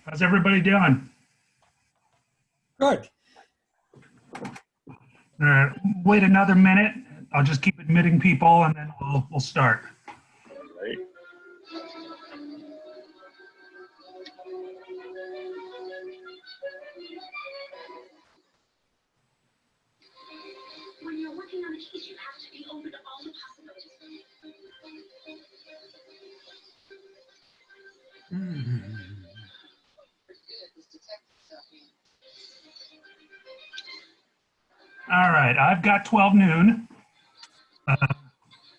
How's everybody doing? Good. Wait another minute. I'll just keep admitting people and then we'll start. Right. When you're working on a case, you have to be open to all the possibilities. All right, I've got 12 noon.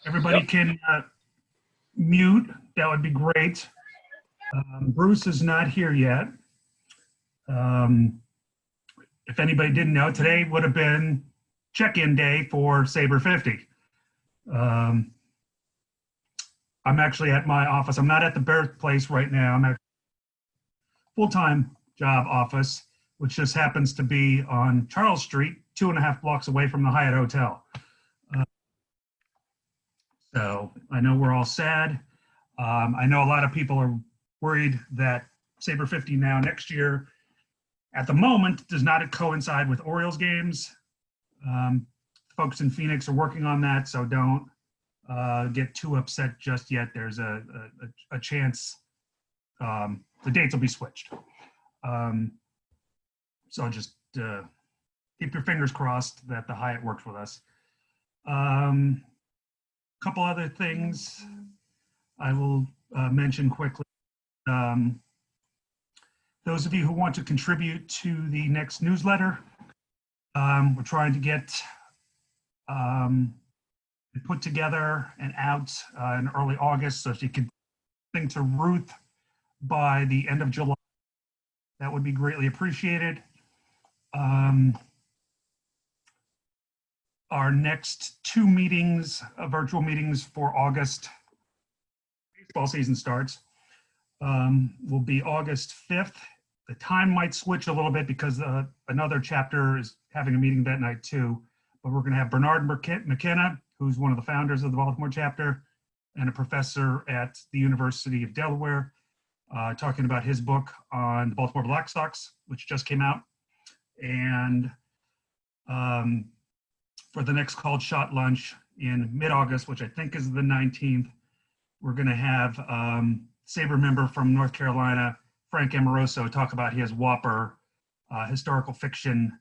Everybody can mute. That would be great. Bruce is not here yet. If anybody didn't know, today would have been check-in day for SABR 50. I'm actually at my office. I'm not at the birthplace right now. I'm at full-time job office, which just happens to be on Charles Street, 2.5 blocks away from the Hyatt Hotel. So I know we're all sad. I know a lot of people are worried that SABR 50 now next year, at the moment, does not coincide with Orioles games. Folks in Phoenix are working on that, so don't get too upset just yet. There's a chance the dates will be switched. So just keep your fingers crossed that the Hyatt works with us. Couple other things I will mention quickly. Those of you who want to contribute to the next newsletter, we're trying to get it put together and out in early August. So if you could sing to Ruth by the end of July, that would be greatly appreciated. Our next 2 meetings, virtual meetings for August, baseball season starts, will be August 5th. The time might switch a little bit because another chapter is having a meeting that night too. But we're going to have Bernard McKenna, who's one of the founders of the Baltimore chapter and a professor at the University of Delaware, talking about his book on the Baltimore Black Sox, which just came out. And for the next called Shot Lunch in mid-August, which I think is the 19th, we're going to have SABR member from North Carolina, Frank Amoroso, talk about his Whopper historical fiction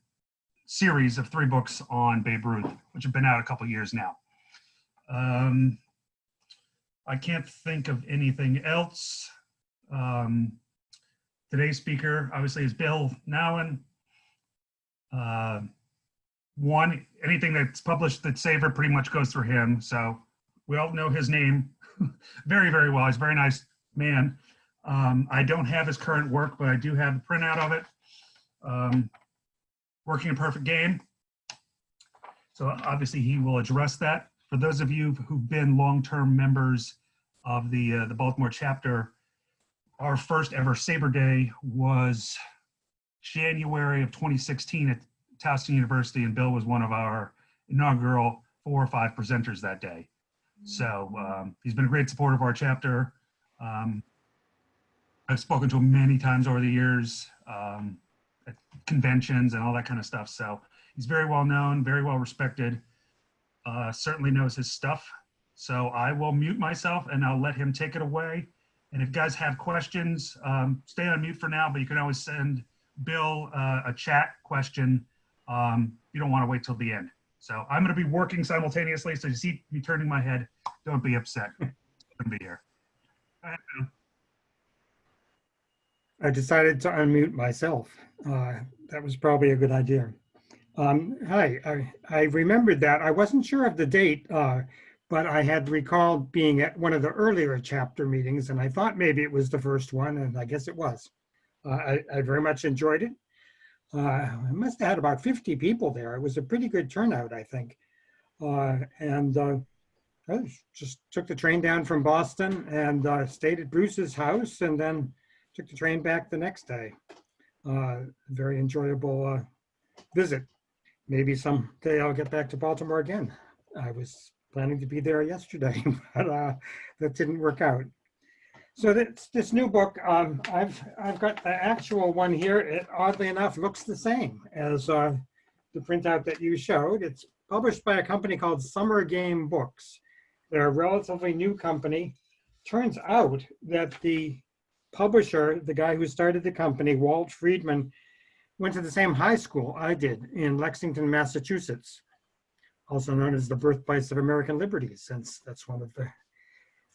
series of 3 books on Babe Ruth, which have been out a couple years now. I can't think of anything else. Today's speaker, obviously, is Bill Nowlin. Anything that's published at SABR pretty much goes through him, so we all know his name very, very well. He's a very nice man. I don't have his current work, but I do have the printout of it. Working a Perfect Game. So obviously he will address that. For those of you who've been long-term members of the Baltimore chapter, our first ever SABR Day was January of 2016 at Towson University, and Bill was one of our inaugural 4 or 5 presenters that day. So he's been a great supporter of our chapter. I've spoken to him many times over the years at conventions and all that kind of stuff. So he's very well known, very well respected, certainly knows his stuff. So I will mute myself and I'll let him take it away. And if you guys have questions, stay on mute for now, but you can always send Bill a chat question. You don't want to wait till the end. So I'm going to be working simultaneously. So you see me turning my head. Don't be upset. I'm going to be here. Go ahead, Bill. I decided to unmute myself. That was probably a good idea. Hi, I remembered that. I wasn't sure of the date, but I had recalled being at one of the earlier chapter meetings, and I thought maybe it was the first one, and I guess it was. I very much enjoyed it. I must have had about 50 people there. It was a pretty good turnout, I think. I just took the train down from Boston and stayed at Bruce's house, and then took the train back the next day. Very enjoyable visit. Maybe someday I'll get back to Baltimore again. I was planning to be there yesterday, but that didn't work out. So this new book, I've got the actual one here. It oddly enough looks the same as the printout that you showed. It's published by a company called Summer Game Books. They're a relatively new company. Turns out that the publisher, the guy who started the company, Walt Friedman, went to the same high school I did in Lexington, Massachusetts, also known as the birthplace of American liberty, since that's one of the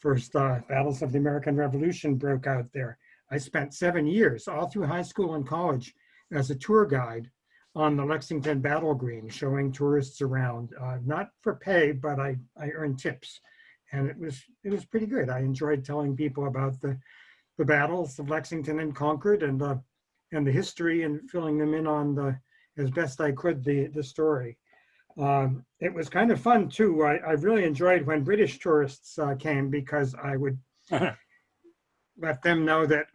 first battles of the American Revolution broke out there. I spent 7 years, all through high school and college, as a tour guide on the Lexington Battle Green, showing tourists around, not for pay, but I earned tips. And it was pretty good. I enjoyed telling people about the battles of Lexington and Concord and the history, and filling them in on as best I could, the story. It was kind of fun too. I really enjoyed when British tourists came, because I would let them know that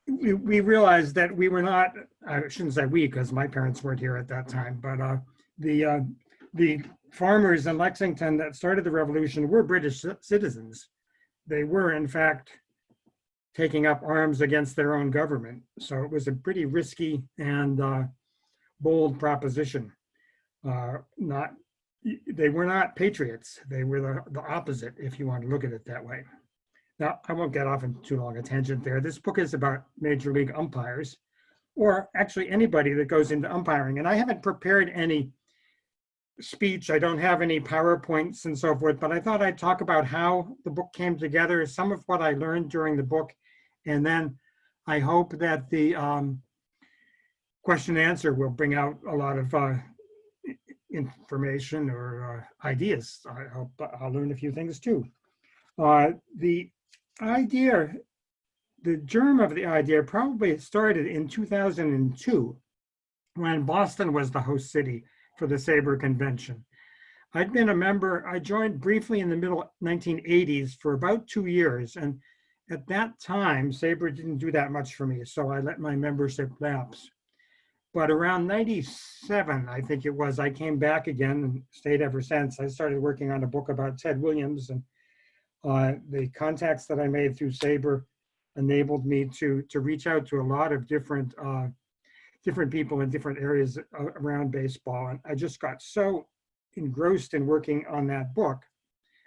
we realized that we were not, I shouldn't say we, because my parents weren't here at that time, but the farmers in Lexington that started the revolution were British citizens. They were, in fact, taking up arms against their own government. So it was a pretty risky and bold proposition. They were not patriots. They were the opposite, if you want to look at it that way. Now, I won't get off in too long a tangent there. This book is about Major League umpires, or actually anybody that goes into umpiring. And I haven't prepared any speech. I don't have any PowerPoints and so forth, but I thought I'd talk about how the book came together, some of what I learned during the book, and then I hope that the question and answer will bring out a lot of information or ideas. I hope I'll learn a few things too. The idea, the germ of the idea probably started in 2002, when Boston was the host city for the SABR convention. I'd been a member, I joined briefly in the middle 1980s for about 2 years. And at that time, SABR didn't do that much for me, so I let my membership lapse. But around 97, I think it was, I came back again and stayed ever since. I started working on a book about Ted Williams, and the contacts that I made through SABR enabled me to reach out to a lot of different people in different areas around baseball. And I just got so engrossed in working on that book.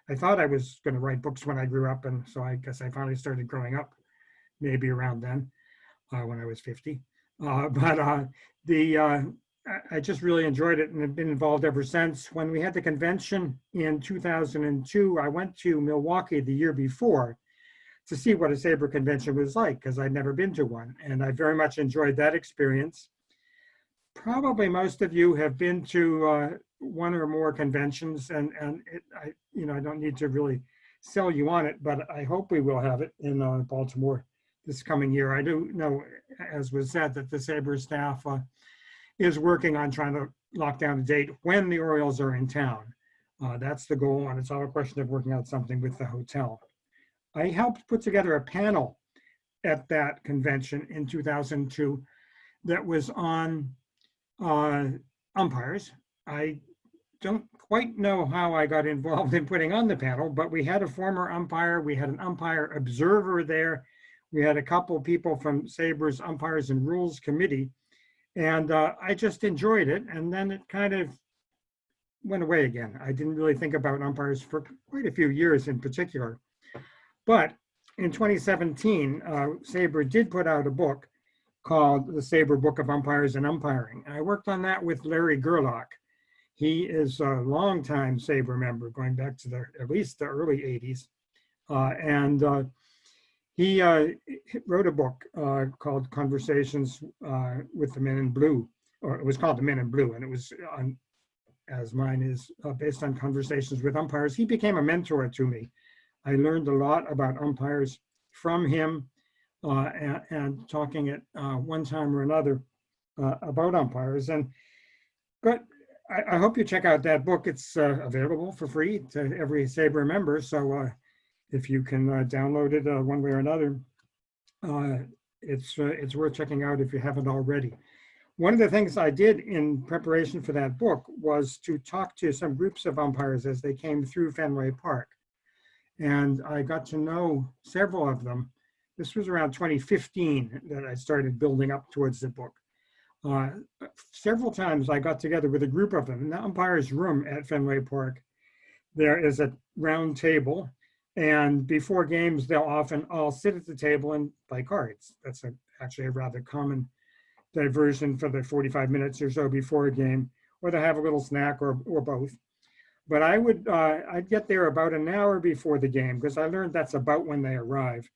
I thought I was going to write books when I grew up, and so I guess I finally started growing up maybe around then, when I was 50. I just really enjoyed it and have been involved ever since. When we had the convention in 2002, I went to Milwaukee the year before to see what a SABR convention was like, because I'd never been to one. And I very much enjoyed that experience. Probably most of you have been to one or more conventions, and I don't need to really sell you on it, but I hope we will have it in Baltimore this coming year. I do know, as was said, that the SABR staff is working on trying to lock down a date when the Orioles are in town. That's the goal, and it's all a question of working out something with the hotel. I helped put together a panel at that convention in 2002 that was on umpires. I don't quite know how I got involved in putting on the panel, but we had a former umpire, we had an umpire observer there, we had a couple of people from SABR's Umpires and Rules Committee, and I just enjoyed it, and then it kind of went away again. I didn't really think about umpires for quite a few years in particular. But in 2017, SABR did put out a book called the SABR Book of Umpires and Umpiring. I worked on that with Larry Gerlach. He is a longtime SABR member, going back to at least the early 80s. He wrote a book called Conversations with the Men in Blue, or it was called The Men in Blue, and it was, as mine is, based on conversations with umpires. He became a mentor to me. I learned a lot about umpires from him, and talking at one time or another about umpires. But I hope you check out that book. It's available for free to every SABR member. So if you can download it one way or another, it's worth checking out if you haven't already. One of the things I did in preparation for that book was to talk to some groups of umpires as they came through Fenway Park. and I got to know several of them. This was around 2015 that I started building up towards the book. Several times I got together with a group of them in the umpire's room at Fenway Park. There is a round table, and before games, they'll often all sit at the table and play cards. That's actually a rather common diversion for the 45 minutes or so before a game, or they'll have a little snack or both. But I'd get there about an hour before the game, because I learned that's about when they arrive,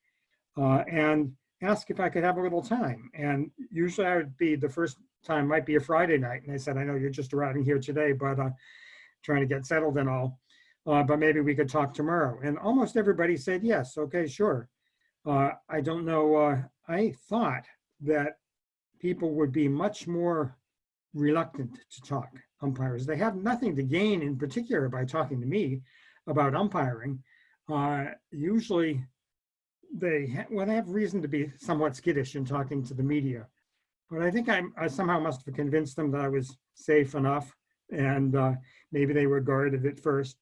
and ask if I could have a little time. And usually I would be, the first time might be a Friday night, and they said, I know you're just arriving here today, but trying to get settled and all, but maybe we could talk tomorrow. And almost everybody said yes, okay, sure. I don't know, I thought that people would be much more reluctant to talk, umpires. They have nothing to gain in particular by talking to me about umpiring. Usually they have reason to be somewhat skittish in talking to the media. But I think I somehow must have convinced them that I was safe enough, and maybe they were guarded at first.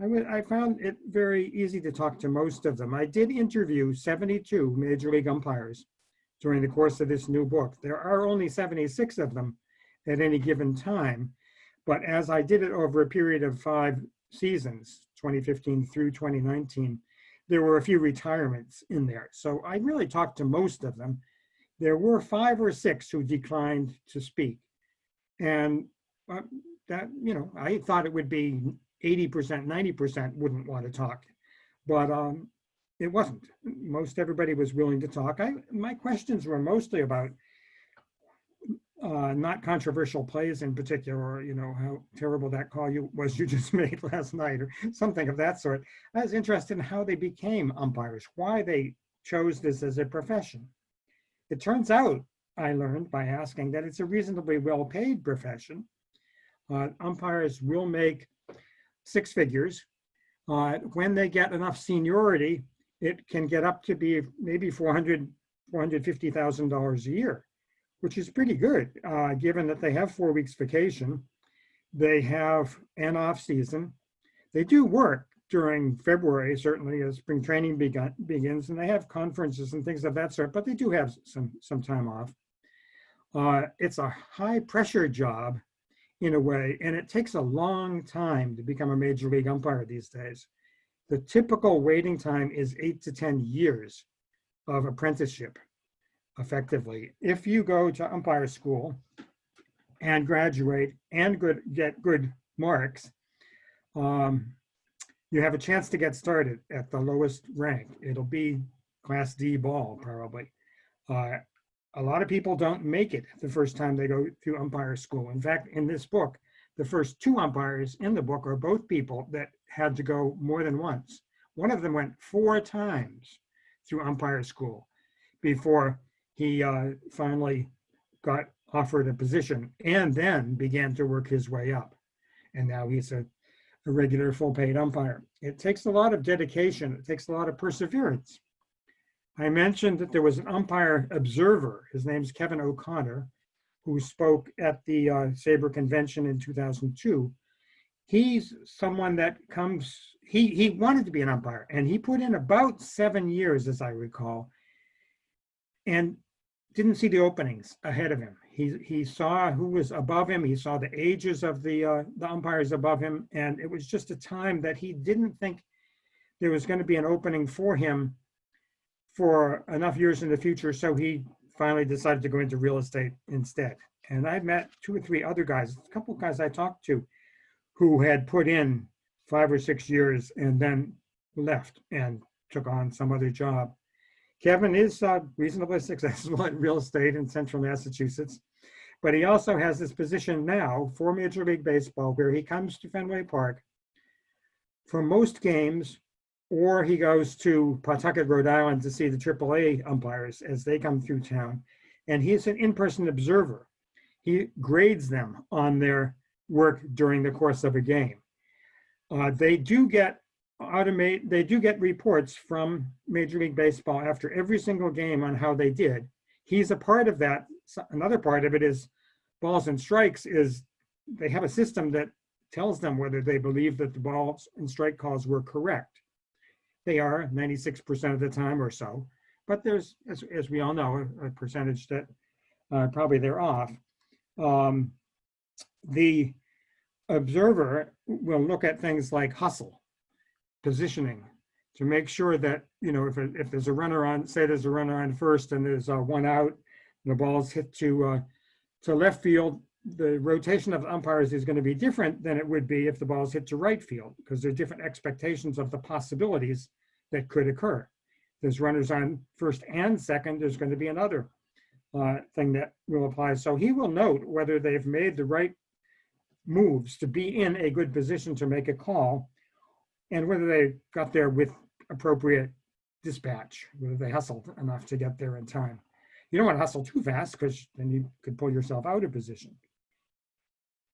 I found it very easy to talk to most of them. I did interview 72 Major League umpires during the course of this new book. There are only 76 of them at any given time, but as I did it over a period of 5 seasons, 2015 through 2019, there were a few retirements in there. So I really talked to most of them. There were 5 or 6 who declined to speak. And that, I thought it would be 80%, 90% wouldn't want to talk, but it wasn't. Most everybody was willing to talk. My questions were mostly about not controversial plays in particular, or how terrible that call you just made last night, or something of that sort. I was interested in how they became umpires, why they chose this as a profession. It turns out, I learned by asking, that it's a reasonably well-paid profession. Umpires will make 6 figures. When they get enough seniority, it can get up to be maybe $450,000 a year, which is pretty good, given that they have 4 weeks vacation. They have an off season. They do work during February, certainly as spring training begins, and they have conferences and things of that sort, but they do have some time off. It's a high pressure job in a way, and it takes a long time to become a major league umpire these days. The typical waiting time is 8 to 10 years of apprenticeship, effectively. If you go to umpire school and graduate and get good marks, you have a chance to get started at the lowest rank. It'll be Class D ball, probably. A lot of people don't make it the first time they go through umpire school. In fact, in this book, the first 2 umpires in the book are both people that had to go more than once. One of them went 4 times through umpire school before he finally got offered a position and then began to work his way up. And now he's a regular full-paid umpire. It takes a lot of dedication. It takes a lot of perseverance. I mentioned that there was an umpire observer. His name's Kevin O'Connor, who spoke at the SABR convention in 2002. He's someone that he wanted to be an umpire, and he put in about 7 years, as I recall, and didn't see the openings ahead of him. He saw who was above him. He saw the ages of the umpires above him, and it was just a time that he didn't think there was going to be an opening for him for enough years in the future, so he finally decided to go into real estate instead. And I met 2 or 3 other guys, a couple of guys I talked to, who had put in 5 or 6 years and then left and took on some other job. Kevin is reasonably successful in real estate in central Massachusetts, but he also has this position now for Major League Baseball where he comes to Fenway Park for most games, or he goes to Pawtucket, Rhode Island to see the AAA umpires as they come through town. And he's an in-person observer. He grades them on their work during the course of a game. They do get reports from Major League Baseball after every single game on how they did. He's a part of that. Another part of it is balls and strikes is they have a system that tells them whether they believe that the balls and strike calls were correct. They are 96% of the time or so, but there's, as we all know, a percentage that probably they're off. The observer will look at things like hustle, positioning, to make sure that, you know, if there's a runner on, say there's a runner on first and there's one out, and the ball's hit to left field, the rotation of umpires is going to be different than it would be if the ball's hit to right field, because there are different expectations of the possibilities that could occur. There's runners on first and second, there's going to be another thing that will apply. So he will note whether they've made the right moves to be in a good position to make a call, and whether they got there with appropriate dispatch, whether they hustled enough to get there in time. You don't want to hustle too fast, because then you could pull yourself out of position.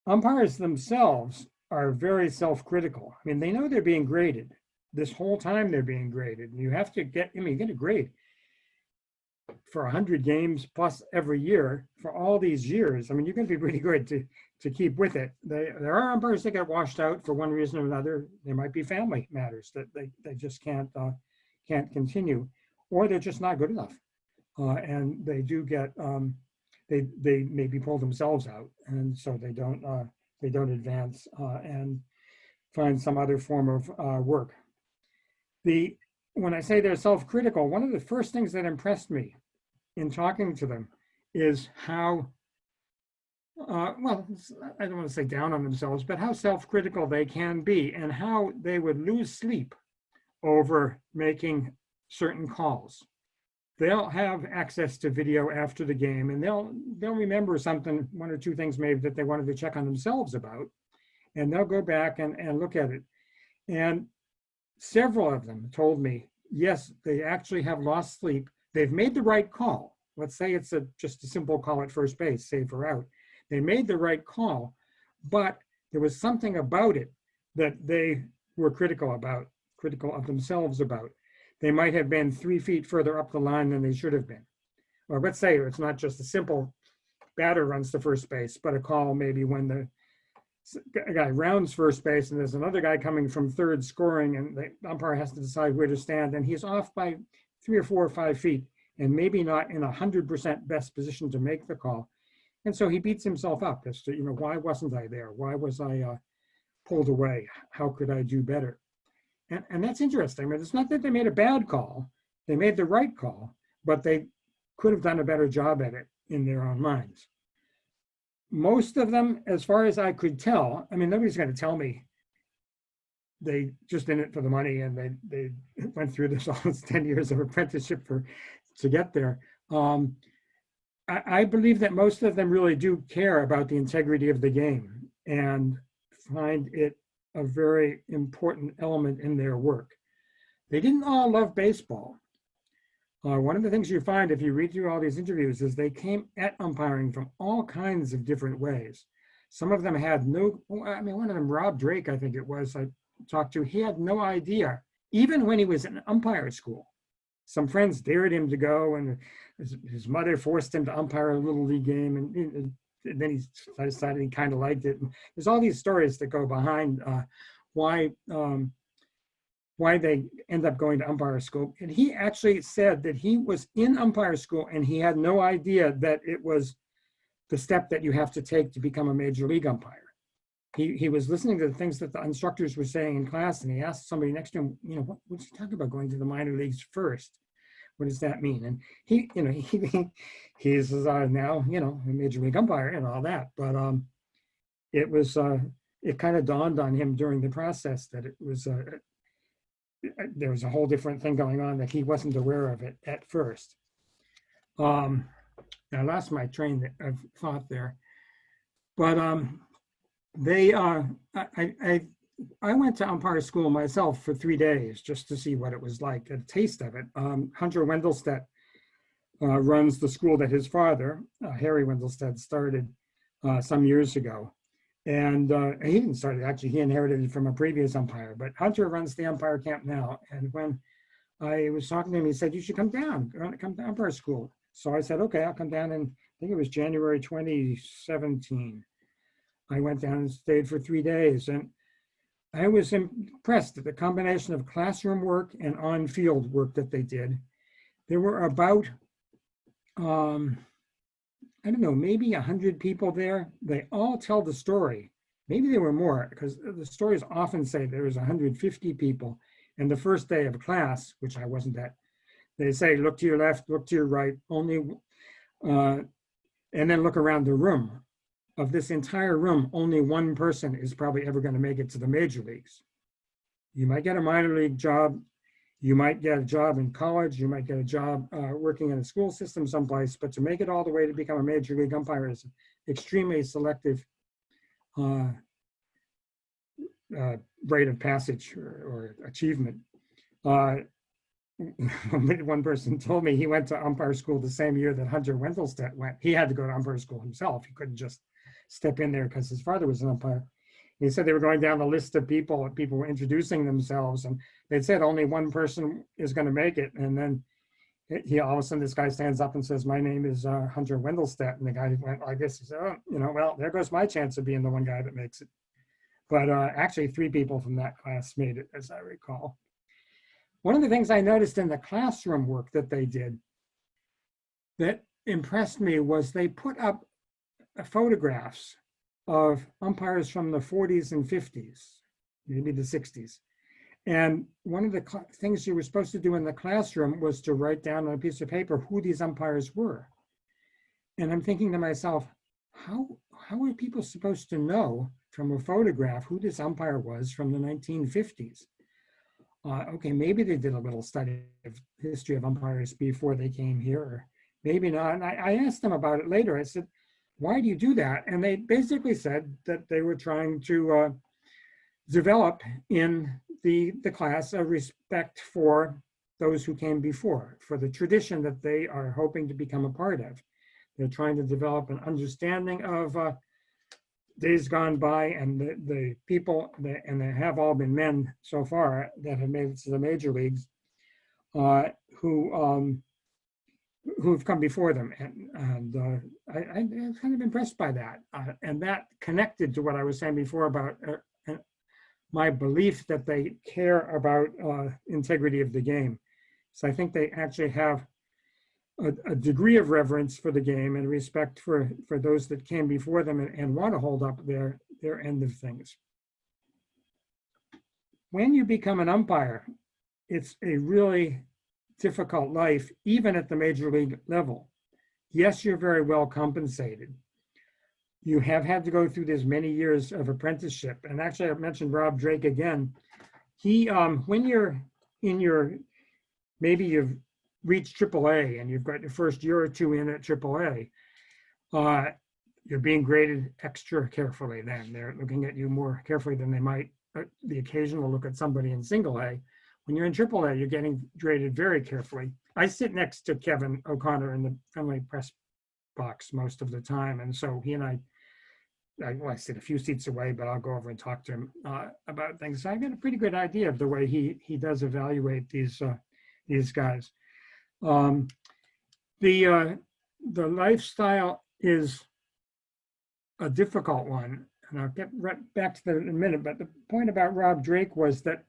Umpires themselves are very self-critical. I mean, they know they're being graded. This whole time they're being graded. And you have to get, I mean, you get a grade for 100 games plus every year for all these years. I mean, you're going to be pretty good to keep with it. There are umpires that get washed out for one reason or another. There might be family matters that they just can't continue, or they're just not good enough. And they do get, they maybe pull themselves out, and so they don't advance and find some other form of work. When I say they're self-critical, one of the first things that impressed me in talking to them is how, well, I don't want to say down on themselves, but how self-critical they can be, and how they would lose sleep over making certain calls. They'll have access to video after the game, and they'll remember something, one or two things maybe that they wanted to check on themselves about, and they'll go back and look at it. And several of them told me, yes, they actually have lost sleep. They've made the right call. Let's say it's just a simple call at first base, save or out. They made the right call, but there was something about it that they were critical of themselves about. They might have been 3 feet further up the line than they should have been. Or let's say it's not just a simple batter runs to first base, but a call maybe when the guy rounds first base and there's another guy coming from third scoring, and the umpire has to decide where to stand, and he's off by 3 or 4 or 5 feet and maybe not in 100% best position to make the call. And so he beats himself up as to, you know, why wasn't I there? Why was I pulled away? How could I do better? And that's interesting. I mean, it's not that they made a bad call. They made the right call, but they could have done a better job at it in their own minds. Most of them, as far as I could tell, I mean, nobody's going to tell me they just in it for the money and they went through this all this 10 years of apprenticeship to get there. I believe that most of them really do care about the integrity of the game and find it a very important element in their work. They didn't all love baseball. One of the things you find if you read through all these interviews is they came at umpiring from all kinds of different ways. Some of them had no, I mean, one of them, Rob Drake, I think it was, I talked to, he had no idea, even when he was in umpire school. Some friends dared him to go, and his mother forced him to umpire a little league game, and then he decided he kind of liked it. And there's all these stories that go behind why they end up going to umpire school. And he actually said that he was in umpire school and he had no idea that it was the step that you have to take to become a major league umpire. He was listening to the things that the instructors were saying in class, and he asked somebody next to him, you know, what's he talking about going to the minor leagues first? What does that mean? And he, you know, he's now, you know, a major league umpire and all that. But it was, it kind of dawned on him during the process that it was, there was a whole different thing going on that he wasn't aware of it at first. I lost my train of thought there, but I went to umpire school myself for 3 days just to see what it was like, a taste of it. Hunter Wendelstedt runs the school that his father, Harry Wendelstedt, started some years ago. And he didn't start it, actually, he inherited it from a previous umpire, but Hunter runs the umpire camp now. And when I was talking to him, he said, you should come down, come to umpire school. So I said, okay, I'll come down, and I think it was January 2017. I went down and stayed for 3 days. And I was impressed at the combination of classroom work and on-field work that they did. There were about, I don't know, maybe 100 people there. They all tell the story. Maybe there were more, because the stories often say there was 150 people. And the first day of class, which I wasn't at, they say, look to your left, look to your right, only, and then look around the room. Of this entire room, only one person is probably ever going to make it to the major leagues. You might get a minor league job. You might get a job in college. You might get a job working in a school system someplace. But to make it all the way to become a major league umpire is extremely selective rate of passage or achievement. One person told me he went to umpire school the same year that Hunter Wendelstedt went. He had to go to umpire school himself. He couldn't just step in there because his father was an umpire. He said they were going down the list of people, and people were introducing themselves, and they said only one person is going to make it. And then he all of a sudden, this guy stands up and says, "My name is Hunter Wendelstedt." And the guy went like this. He said, "Oh, well, there goes my chance of being the one guy that makes it." But actually, 3 people from that class made it, as I recall. One of the things I noticed in the classroom work that they did that impressed me was they put up photographs of umpires from the 40s and 50s, maybe the 60s. And one of the things you were supposed to do in the classroom was to write down on a piece of paper who these umpires were. And I'm thinking to myself, how are people supposed to know from a photograph who this umpire was from the 1950s? Okay, maybe they did a little study of history of umpires before they came here, or maybe not. And I asked them about it later. I said, why do you do that? And they basically said that they were trying to develop in the class a respect for those who came before, for the tradition that they are hoping to become a part of. They're trying to develop an understanding of days gone by, and the people, and there have all been men so far that have made it to the major leagues, who've come before them. And I'm kind of impressed by that. And that connected to what I was saying before about my belief that they care about integrity of the game. So I think they actually have a degree of reverence for the game and respect for those that came before them and want to hold up their end of things. When you become an umpire, it's a really difficult life, even at the major league level. Yes, you're very well compensated. You have had to go through this many years of apprenticeship. And actually, I mentioned Rob Drake again. He, when you're in maybe you've reached AAA and you've got your first year or 2 in at AAA, you're being graded extra carefully then. They're looking at you more carefully than they might the occasional look at somebody in single A. When you're in AAA, you're getting graded very carefully. I sit next to Kevin O'Connor in the Fenway press box most of the time. And so he and I sit a few seats away, but I'll go over and talk to him about things. So I get a pretty good idea of the way he does evaluate these guys. The lifestyle is a difficult one, and I'll get right back to that in a minute. But the point about Rob Drake was that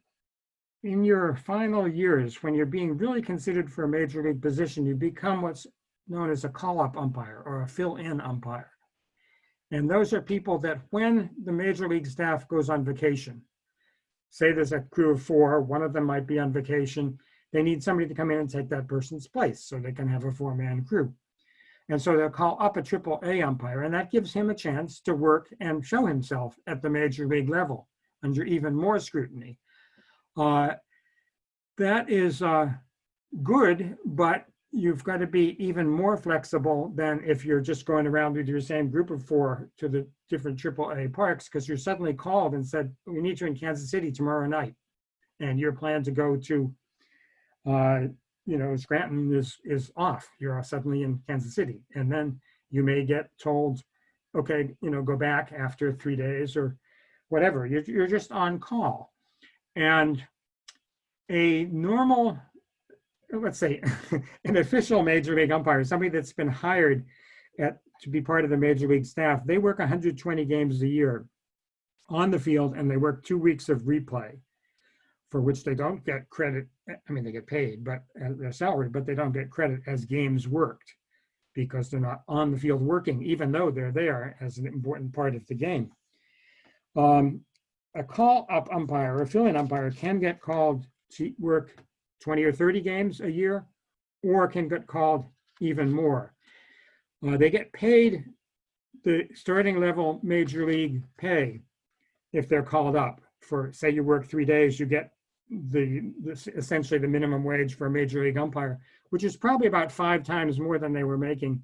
in your final years, when you're being really considered for a major league position, you become what's known as a call-up umpire or a fill-in umpire. And those are people that when the major league staff goes on vacation, say there's a crew of 4, one of them might be on vacation, they need somebody to come in and take that person's place so they can have a 4-man crew. And so they'll call up a AAA umpire, and that gives him a chance to work and show himself at the major league level under even more scrutiny. That is good, but you've got to be even more flexible than if you're just going around with your same group of 4 to the different AAA parks, because you're suddenly called and said, we need you in Kansas City tomorrow night. And your plan to go to, Scranton is off. You're suddenly in Kansas City. And then you may get told, okay, go back after 3 days or whatever. You're just on call. And a normal, let's say, an official major league umpire, somebody that's been hired to be part of the major league staff, they work 120 games a year. on the field and they work 2 weeks of replay, for which they don't get credit. I mean, they get paid, but they're salaried, but they don't get credit as games worked because they're not on the field working, even though they're there as an important part of the game. A call-up umpire, a fill-in umpire, can get called to work 20 or 30 games a year, or can get called even more. They get paid the starting level major league pay if they're called up. For, say you work 3 days, you get essentially the minimum wage for a major league umpire, which is probably about 5 times more than they were making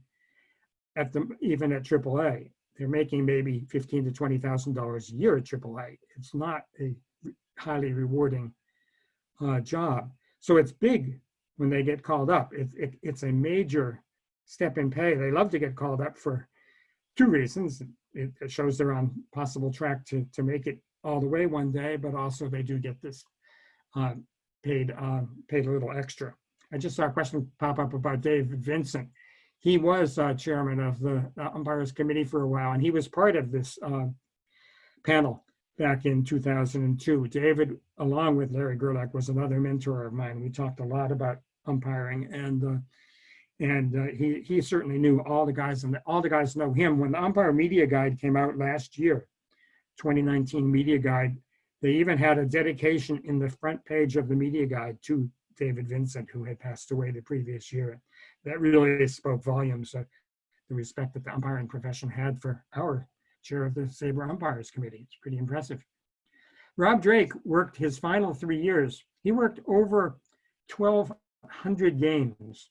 even at AAA. They're making maybe $15,000 to $20,000 a year at AAA. It's not a highly rewarding job. So it's big when they get called up. It's a major step in pay. They love to get called up for 2 reasons. It shows they're on possible track to make it all the way one day, but also they do get this paid a little extra. I just saw a question pop up about David Vincent. He was chairman of the umpires committee for a while, and he was part of this panel back in 2002. David, along with Larry Gerlach, was another mentor of mine. We talked a lot about umpiring, and he certainly knew all the guys, and all the guys know him. When the Umpire Media Guide came out last year, 2019 Media Guide, they even had a dedication in the front page of the Media Guide to David Vincent, who had passed away the previous year. That really spoke volumes of the respect that the umpiring profession had for our chair of the SABR Umpires Committee. It's pretty impressive. Rob Drake worked his final 3 years. He worked over 1,200 games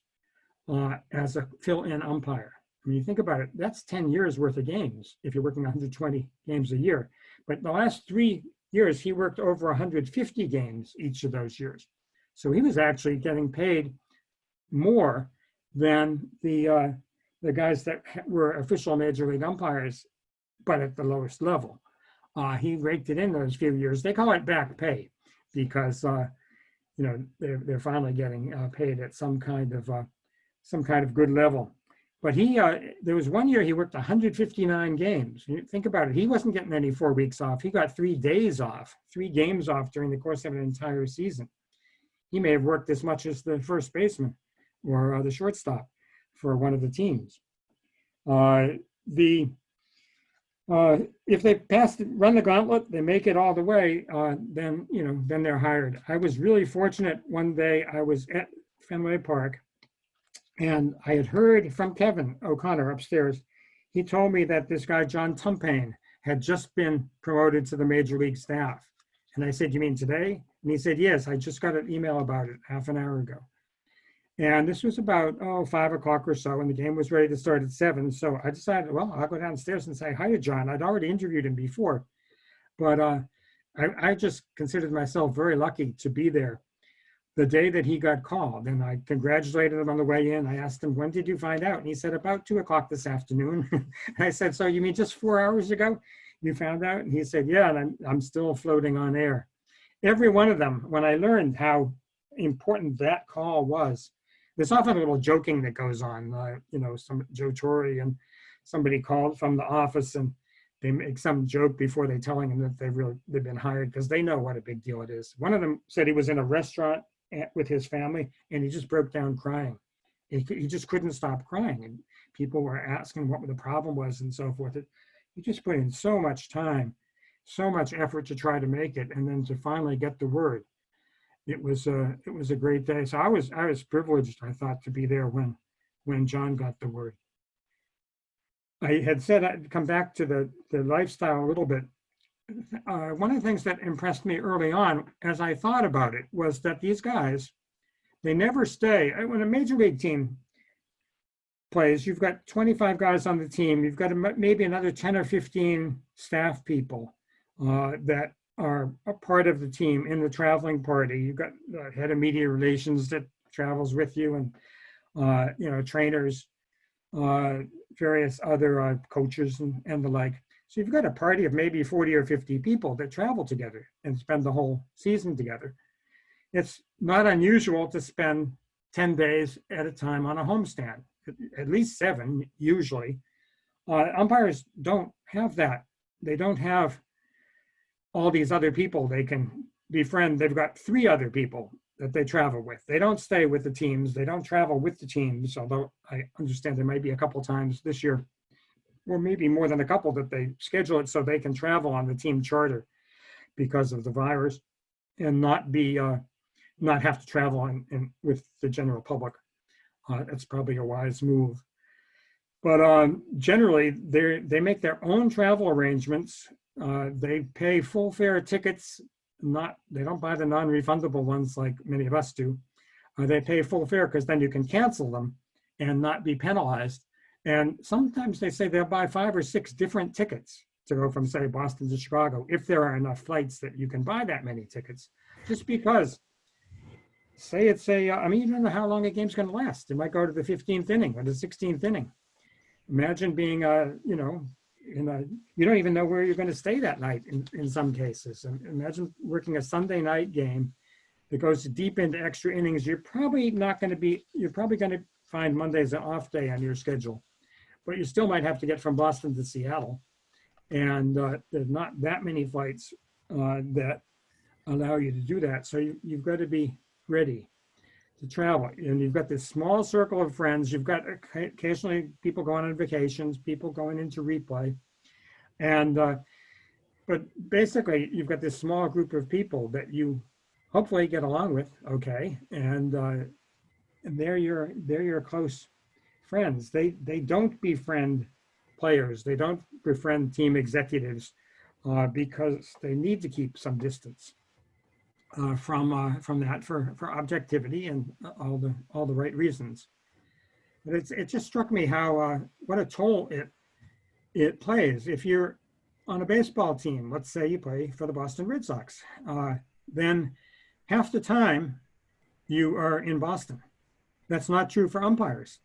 as a fill-in umpire. When you think about it, that's 10 years worth of games if you're working 120 games a year. But the last 3 years, he worked over 150 games each of those years. So he was actually getting paid more than the guys that were official major league umpires, but at the lowest level. He raked it in those few years. They call it back pay because they're finally getting paid at some kind of good level. But there was 1 year he worked 159 games. You think about it, he wasn't getting any 4 weeks off. He got 3 days off, 3 games off during the course of an entire season. He may have worked as much as the first baseman or the shortstop for one of the teams. If they run the gauntlet, they make it all the way, then they're hired. I was really fortunate. One day I was at Fenway Park, and I had heard from Kevin O'Connor upstairs. He told me that this guy, John Tumpane, had just been promoted to the major league staff. And I said, "You mean today?" And he said, "Yes, I just got an email about it half an hour ago." And this was about 5 o'clock or so, and the game was ready to start at 7. So I decided, well, I'll go downstairs and say hi to John. I'd already interviewed him before, but I just considered myself very lucky to be there the day that he got called. And I congratulated him on the way in. I asked him, "When did you find out?" And he said, "About 2 o'clock this afternoon." I said, "So you mean just 4 hours ago you found out?" And he said, "Yeah, and I'm still floating on air." Every one of them, when I learned how important that call was, there's often a little joking that goes on. Joe Torre and somebody called from the office and they make some joke before they telling them that they've been hired because they know what a big deal it is. One of them said he was in a restaurant with his family and he just broke down crying. He just couldn't stop crying, and people were asking what the problem was and so forth. He just put in so much time, so much effort to try to make it, and then to finally get the word. It was a great day. So I was privileged, I thought, to be there when John got the word. I had said I'd come back to the lifestyle a little bit. One of the things that impressed me early on, as I thought about it, was that these guys, they never stay. When a major league team plays, you've got 25 guys on the team. You've got maybe another 10 or 15 staff people that are a part of the team in the traveling party. You've got the head of media relations that travels with you, and trainers, various other coaches and the like. So you've got a party of maybe 40 or 50 people that travel together and spend the whole season together. It's not unusual to spend 10 days at a time on a homestand, at least 7 usually. Umpires don't have that. They don't have all these other people they can befriend. They've got 3 other people that they travel with. They don't stay with the teams. They don't travel with the teams, although I understand there might be a couple times this year, or maybe more than a couple, that they schedule it so they can travel on the team charter because of the virus and not be not have to travel with the general public. That's probably a wise move. But generally, they make their own travel arrangements. They pay full fare tickets. They don't buy the non-refundable ones like many of us do. They pay full fare because then you can cancel them and not be penalized. And sometimes they say they'll buy 5 or 6 different tickets to go from, say, Boston to Chicago, if there are enough flights that you can buy that many tickets. Just because, say it's I mean, you don't know how long a game's going to last. It might go to the 15th inning or the 16th inning. Imagine being, you know, you don't even know where you're going to stay that night in some cases. And imagine working a Sunday night game that goes deep into extra innings. You're probably going to find Monday's an off day on your schedule, but you still might have to get from Boston to Seattle. And there's not that many flights that allow you to do that. So you've got to be ready to travel. And you've got this small circle of friends. You've got occasionally people going on vacations, people going into replay. And, but basically you've got this small group of people that you hopefully get along with, okay? And they're your close friends. They don't befriend players. They don't befriend team executives because they need to keep some distance from that for objectivity and all the right reasons. But it just struck me how what a toll it plays. If you're on a baseball team, let's say you play for the Boston Red Sox, then half the time you are in Boston. That's not true for umpires.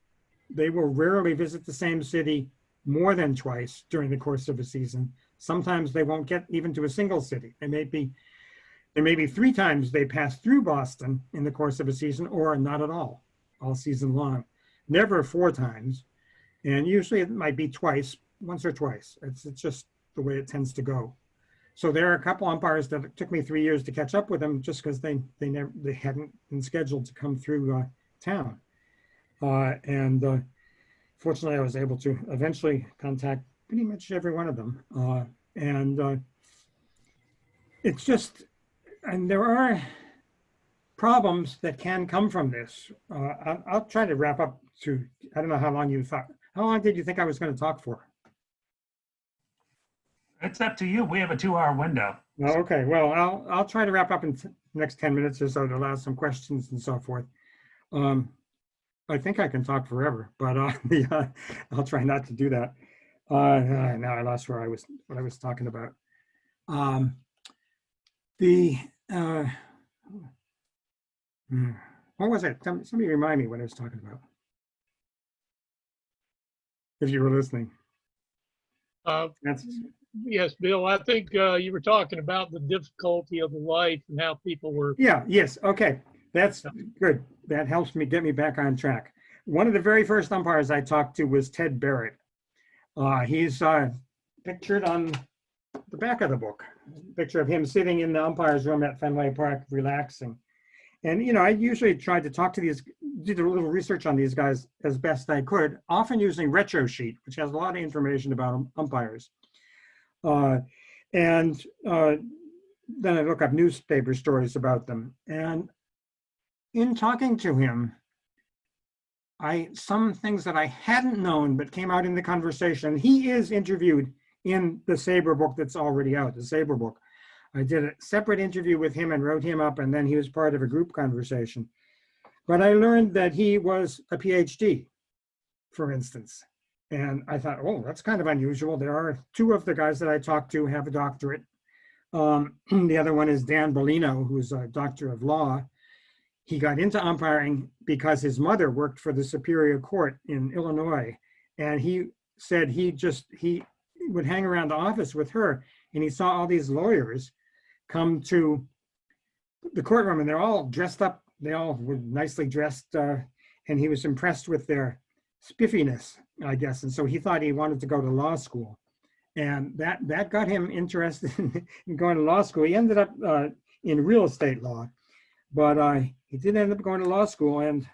They will rarely visit the same city more than twice during the course of a season. Sometimes they won't get even to a single city. There may be 3 times they pass through Boston in the course of a season, or not at all season long. Never 4 times. And usually it might be once or twice. It's just the way it tends to go. So there are a couple umpires that it took me 3 years to catch up with them just because they hadn't been scheduled to come through town. Fortunately, I was able to eventually contact pretty much every one of them. It's just, and there are problems that can come from this. I'll try to wrap up I don't know how long how long did you think I was going to talk for? It's up to you. We have a 2-hour window. Oh, okay, well, I'll try to wrap up in the next 10 minutes or so to allow some questions and so forth. I think I can talk forever, but I'll try not to do that. Now I lost what I was talking about. What was it? Somebody remind me what I was talking about, if you were listening. Yes, Bill, I think you were talking about the difficulty of the life and how people were. Yes, okay. That's good. That helps me get me back on track. One of the very first umpires I talked to was Ted Barrett. He's pictured on the back of the book. Picture of him sitting in the umpire's room at Fenway Park, relaxing. And, you know, I usually tried to talk to did a little research on these guys as best I could, often using RetroSheet, which has a lot of information about umpires. Then I look up newspaper stories about them. And in talking to him, some things that I hadn't known but came out in the conversation. He is interviewed in the SABR book that's already out, the SABR book. I did a separate interview with him and wrote him up, and then he was part of a group conversation. But I learned that he was a PhD, for instance. And I thought, oh, that's kind of unusual. There are 2 of the guys that I talked to have a doctorate. The other one is Dan Bellino, who's a doctor of law. He got into umpiring because his mother worked for the Superior Court in Illinois. And he said he would hang around the office with her, and he saw all these lawyers come to the courtroom, and they're all dressed up. They all were nicely dressed, and he was impressed with their spiffiness, I guess. And so he thought he wanted to go to law school. And that got him interested in going to law school. He ended up in real estate law, but he did end up going to law school. And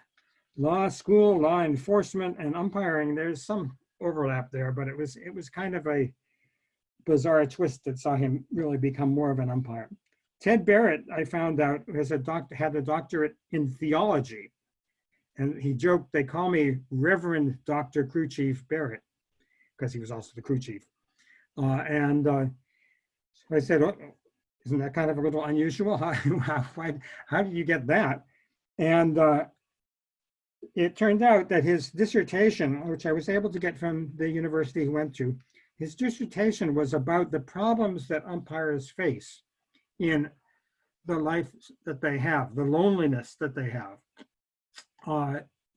law school, law enforcement, and umpiring, there's some overlap there, but it was kind of a bizarre twist that saw him really become more of an umpire. Ted Barrett, I found out, had a doctorate in theology. And he joked, they call me Reverend Dr. Crew Chief Barrett, because he was also the crew chief. So I said, oh, isn't that kind of a little unusual? How did you get that? And it turned out that his dissertation, which I was able to get from the university he went to, his dissertation was about the problems that umpires face in the life that they have, the loneliness that they have.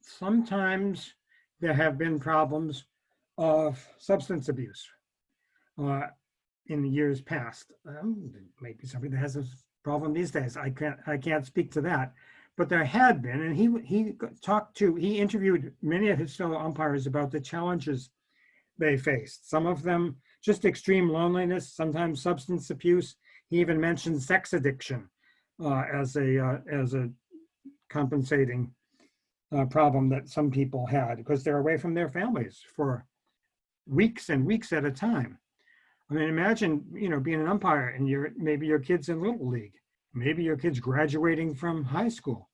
Sometimes there have been problems of substance abuse in the years past. Maybe somebody that has a problem these days. I can't speak to that, but there had been, and he interviewed many of his fellow umpires about the challenges they faced. Some of them just extreme loneliness, sometimes substance abuse. He even mentioned sex addiction as a compensating problem that some people had because they're away from their families for weeks and weeks at a time. I mean, imagine, being an umpire and maybe your kid's in Little League, maybe your kid's graduating from high school.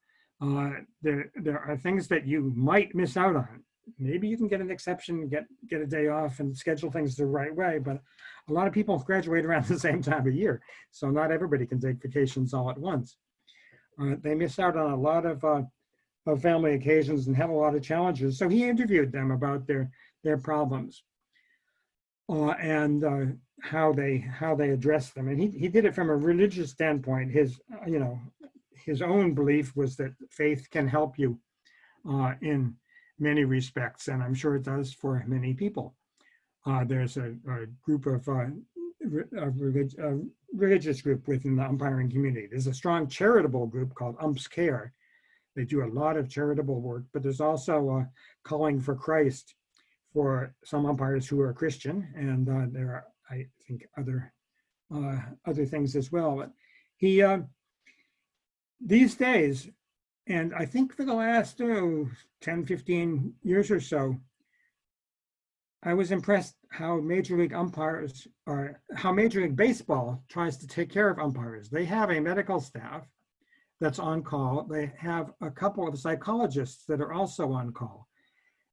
There are things that you might miss out on. Maybe you can get an exception, get a day off and schedule things the right way, but a lot of people graduate around the same time of year, so not everybody can take vacations all at once. They miss out on a lot of family occasions and have a lot of challenges. So he interviewed them about their problems and how they address them. And he did it from a religious standpoint. His own belief was that faith can help you in many respects, and I'm sure it does for many people. There's a group of religious group within the umpiring community. There's a strong charitable group called Umps Care. They do a lot of charitable work, but there's also a calling for Christ for some umpires who are Christian, and there are, I think, other things as well. But he these days, and I think for the last 10, 15 years or so, I was impressed how Major League Baseball tries to take care of umpires. They have a medical staff that's on call. They have a couple of psychologists that are also on call.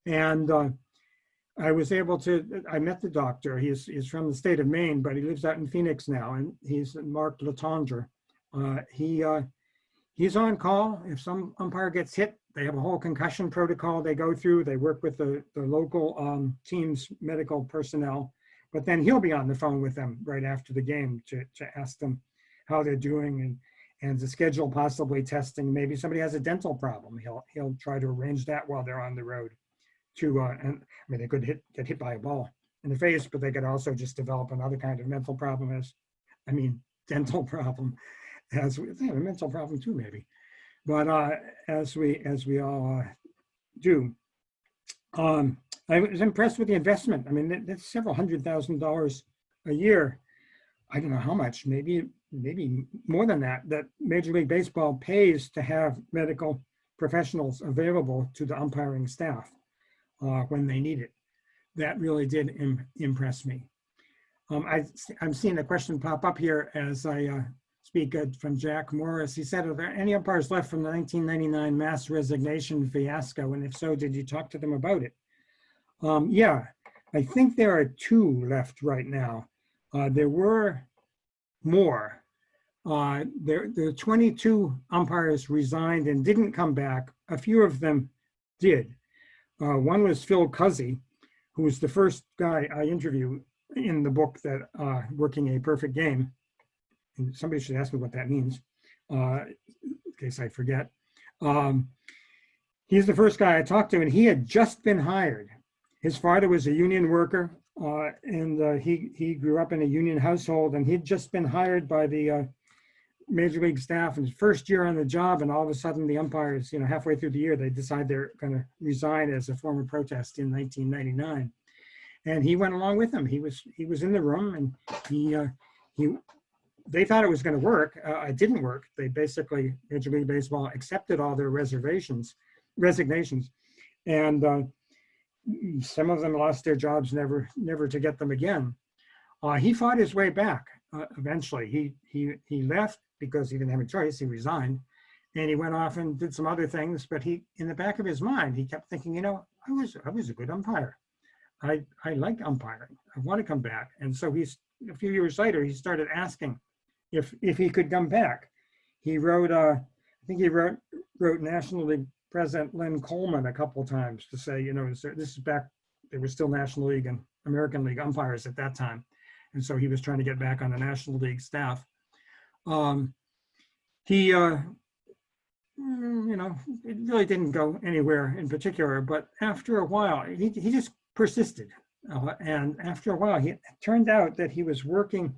And I met the doctor. He's from the state of Maine, but he lives out in Phoenix now, and he's Mark Latondre. He's on call. If some umpire gets hit, they have a whole concussion protocol they go through. They work with the local team's medical personnel, but then he'll be on the phone with them right after the game to ask them how they're doing and to schedule possibly testing. Maybe somebody has a dental problem. He'll try to arrange that while they're on the road. They could get hit by a ball in the face, but they could also just develop another kind of mental problem dental problem. A mental problem too, maybe, but as we all do. I was impressed with the investment. I mean, that's several $100,000 a year. I don't know how much, maybe more than that Major League Baseball pays to have medical professionals available to the umpiring staff when they need it. That really did impress me. I'm seeing a question pop up here as I speak from Jack Morris. He said, are there any umpires left from the 1999 mass resignation fiasco? And if so, did you talk to them about it? Yeah, I think there are 2 left right now. There were more. The 22 umpires resigned and didn't come back. A few of them did. One was Phil Cuzzy, who was the first guy I interviewed in the book that Working a Perfect Game. And somebody should ask me what that means, in case I forget. He's the first guy I talked to, and he had just been hired. His father was a union worker, and he grew up in a union household, and he'd just been hired by the Major League staff in his first year on the job, and all of a sudden the umpires, halfway through the year, they decide they're going to resign as a form of protest in 1999. and he went along with him. He was in the room, and he they thought it was going to work. It didn't work. They basically, Major League Baseball accepted all their resignations, and some of them lost their jobs, never to get them again. He fought his way back. Eventually, he left because he didn't have a choice. He resigned, and he went off and did some other things. But in the back of his mind, he kept thinking, you know, I was a good umpire. I like umpiring. I want to come back. And so a few years later, he started asking if he could come back. He wrote, I think he wrote National League President Len Coleman a couple of times to say, you know, this is back, there were still National League and American League umpires at that time. And so he was trying to get back on the National League staff. You know, it really didn't go anywhere in particular, but after a while, he just persisted. And after a while, it turned out that he was working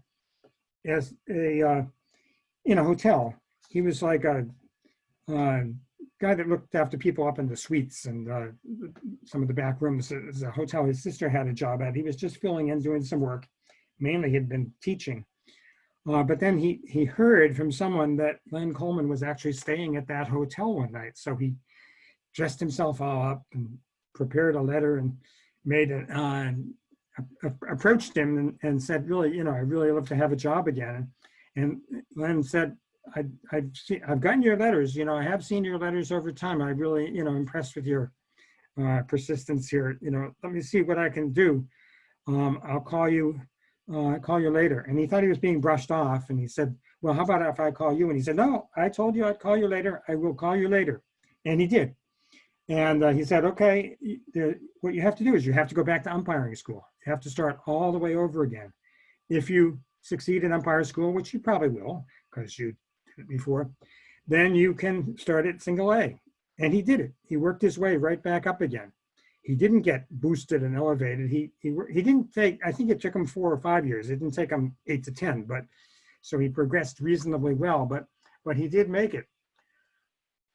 as in a hotel. He was like a guy that looked after people up in the suites and some of the back rooms. It was a hotel his sister had a job at. He was just filling in, doing some work. Mainly, he'd been teaching. But then he heard from someone that Len Coleman was actually staying at that hotel one night. So he dressed himself all up and prepared a letter and approached him and said, really, you know, I'd really love to have a job again. And Len said, I've gotten your letters. You know, I have seen your letters over time. I'm really, you know, impressed with your persistence here. You know, let me see what I can do. I'll call you later. And he thought he was being brushed off. And he said, well, how about if I call you? And he said, no, I told you I'd call you later. I will call you later. And he did. And he said, okay, what you have to do is you have to go back to umpiring school. You have to start all the way over again. If you succeed in umpire school, which you probably will, because you did it before, then you can start at single A. And he did it. He worked his way right back up again. He didn't get boosted and elevated. He didn't take, I think it took him 4 or 5 years. It didn't take him 8 to 10, but so he progressed reasonably well, but he did make it.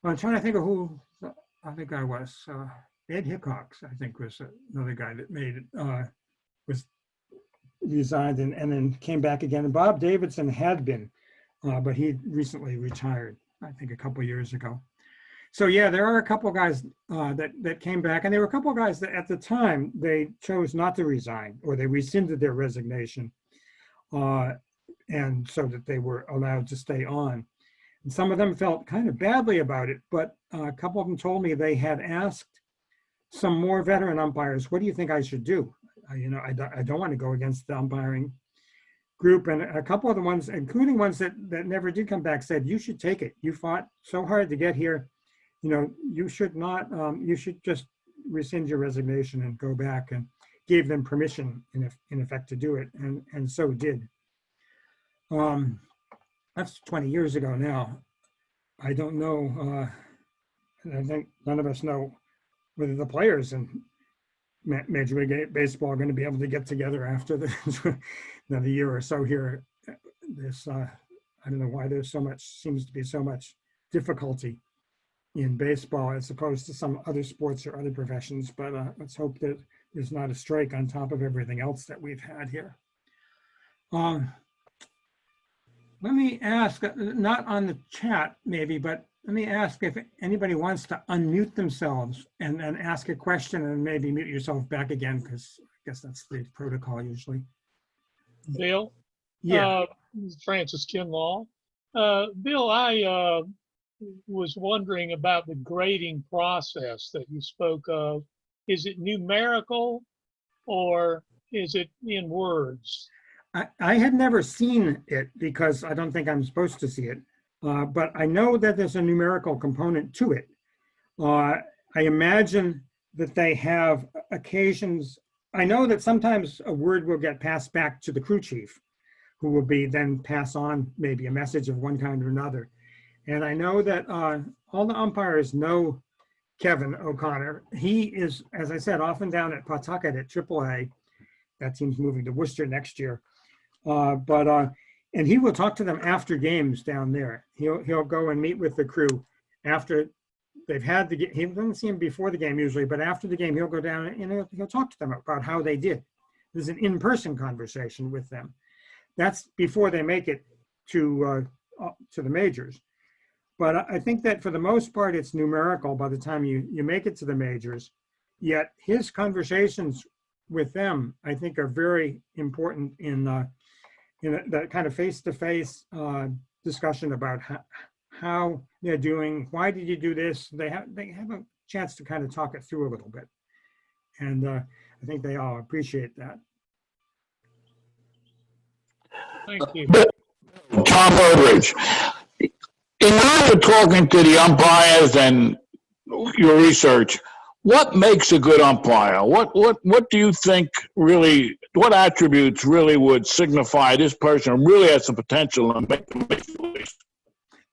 I'm trying to think of who the other guy was. Ed Hickox, I think, was another guy that made it, was resigned and then came back again. And Bob Davidson had been, but he recently retired, I think a couple of years ago. So yeah, there are a couple of guys that came back, and there were a couple of guys that at the time they chose not to resign, or they rescinded their resignation, and so that they were allowed to stay on. And some of them felt kind of badly about it, but a couple of them told me they had asked some more veteran umpires, what do you think I should do? You know, I don't want to go against the umpiring group. And a couple of the ones, including ones that never did come back, said, you should take it. You fought so hard to get here. You know, you should not, you should just rescind your resignation and go back, and gave them permission in effect to do it. And so did. That's 20 years ago now. I don't know, I think none of us know whether the players in Major League Baseball are going to be able to get together after another year or so here. This, I don't know why there's seems to be so much difficulty in baseball as opposed to some other sports or other professions, but let's hope that there's not a strike on top of everything else that we've had here. Let me ask, not on the chat maybe, but let me ask if anybody wants to unmute themselves and ask a question, and maybe mute yourself back again, because I guess that's the protocol usually. Bill? Yeah. Francis Kinlaw. Bill, I was wondering about the grading process that you spoke of. Is it numerical or is it in words? I had never seen it because I don't think I'm supposed to see it, but I know that there's a numerical component to it. I imagine that they have occasions. I know that sometimes a word will get passed back to the crew chief, who will be then pass on maybe a message of one kind or another. And I know that all the umpires know Kevin O'Connor. He is, as I said, often down at Pawtucket at AAA. That team's moving to Worcester next year. And he will talk to them after games down there. He'll go and meet with the crew after they've had the game. He doesn't see him before the game usually, but after the game, he'll go down and he'll talk to them about how they did. there's an in-person conversation with them. That's before they make it to the majors. But I think that for the most part, it's numerical by the time you make it to the majors. Yet his conversations with them, I think, are very important in that kind of face-to-face discussion about how they're doing. Why did you do this? They have a chance to kind of talk it through a little bit, and I think they all appreciate that. Thank you. Tom Burbridge, in order talking to the umpires and your research, what makes a good umpire? What do you think really, what attributes really would signify this person really has the potential to make the major leagues?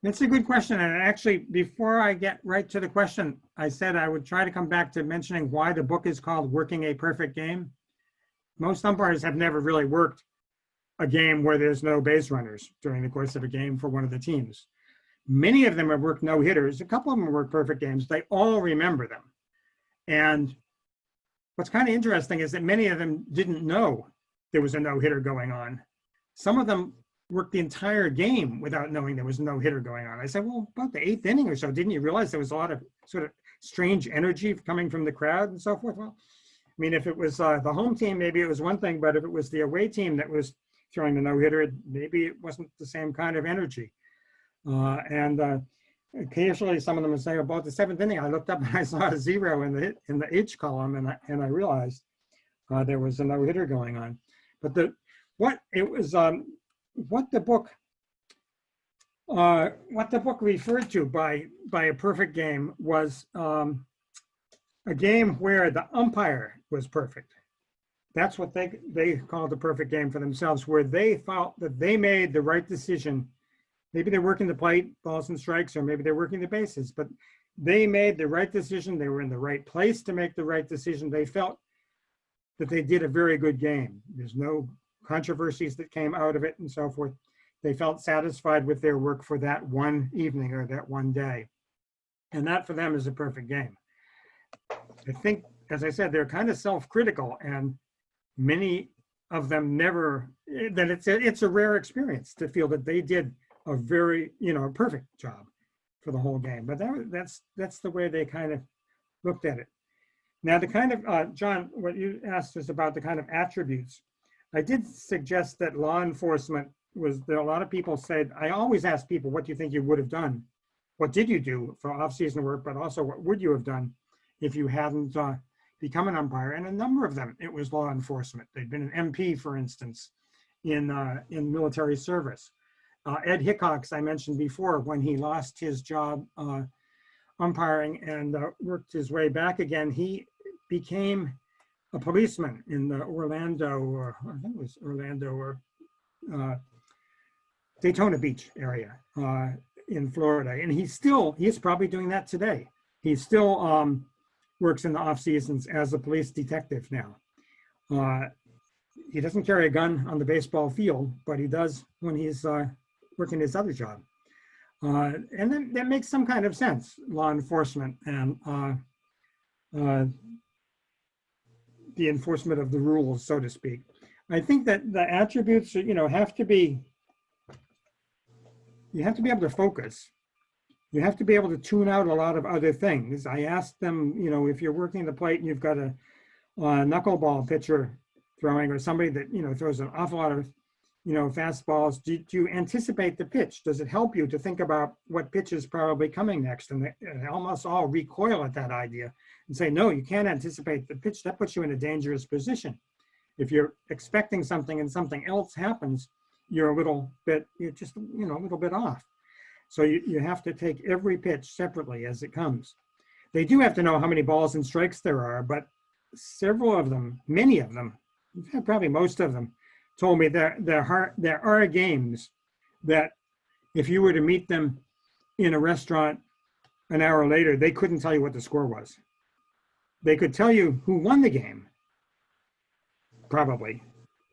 That's a good question. And actually, before I get right to the question, I said I would try to come back to mentioning why the book is called Working a Perfect Game. Most umpires have never really worked a game where there's no base runners during the course of a game for one of the teams. Many of them have worked no-hitters. A couple of them have worked perfect games. They all remember them. And what's kind of interesting is that many of them didn't know there was a no-hitter going on. Some of them worked the entire game without knowing there was a no-hitter going on. I said, well, about the 8th inning or so, didn't you realize there was a lot of sort of strange energy coming from the crowd and so forth? Well, I mean, if it was the home team, maybe it was one thing, but if it was the away team that was throwing the no-hitter, maybe it wasn't the same kind of energy. Occasionally some of them would say about the 7th inning, I looked up and I saw a 0 in the H column, and I realized there was a no-hitter going on. But what the book referred to by a perfect game was a game where the umpire was perfect. That's what they called the perfect game for themselves, where they felt that they made the right decision. Maybe they're working the plate, balls and strikes, or maybe they're working the bases, but they made the right decision. They were in the right place to make the right decision. They felt that they did a very good game. There's no controversies that came out of it and so forth. They felt satisfied with their work for that one evening or that one day. And that for them is a perfect game. I think, as I said, they're kind of self-critical, and many of them never, that it's a rare experience to feel that they did a very, perfect job for the whole game. But that's the way they kind of looked at it. Now, the kind of, John, what you asked us about the kind of attributes, I did suggest that law enforcement there a lot of people said, I always ask people, what do you think you would have done? What did you do for off-season work, but also what would you have done if you hadn't become an umpire? And a number of them, it was law enforcement. They'd been an MP, for instance, in military service. Ed Hickox, I mentioned before, when he lost his job umpiring and worked his way back again, he became a policeman in the Orlando, or I think it was Orlando or Daytona Beach area in Florida. And he's probably doing that today. He still works in the off seasons as a police detective now. He doesn't carry a gun on the baseball field, but he does when he's working his other job. And then that makes some kind of sense, law enforcement and the enforcement of the rules, so to speak. I think that the attributes, have to be, you have to be able to focus. You have to be able to tune out a lot of other things. I asked them, if you're working the plate and you've got a knuckleball pitcher throwing, or somebody that, throws an awful lot of, fastballs, do you anticipate the pitch? Does it help you to think about what pitch is probably coming next? And they almost all recoil at that idea and say, no, you can't anticipate the pitch. That puts you in a dangerous position. If you're expecting something and something else happens, you're a little bit off. So you have to take every pitch separately as it comes. They do have to know how many balls and strikes there are, but several of them, many of them, in fact, probably most of them, told me that there are games that if you were to meet them in a restaurant an hour later, they couldn't tell you what the score was. They could tell you who won the game, probably.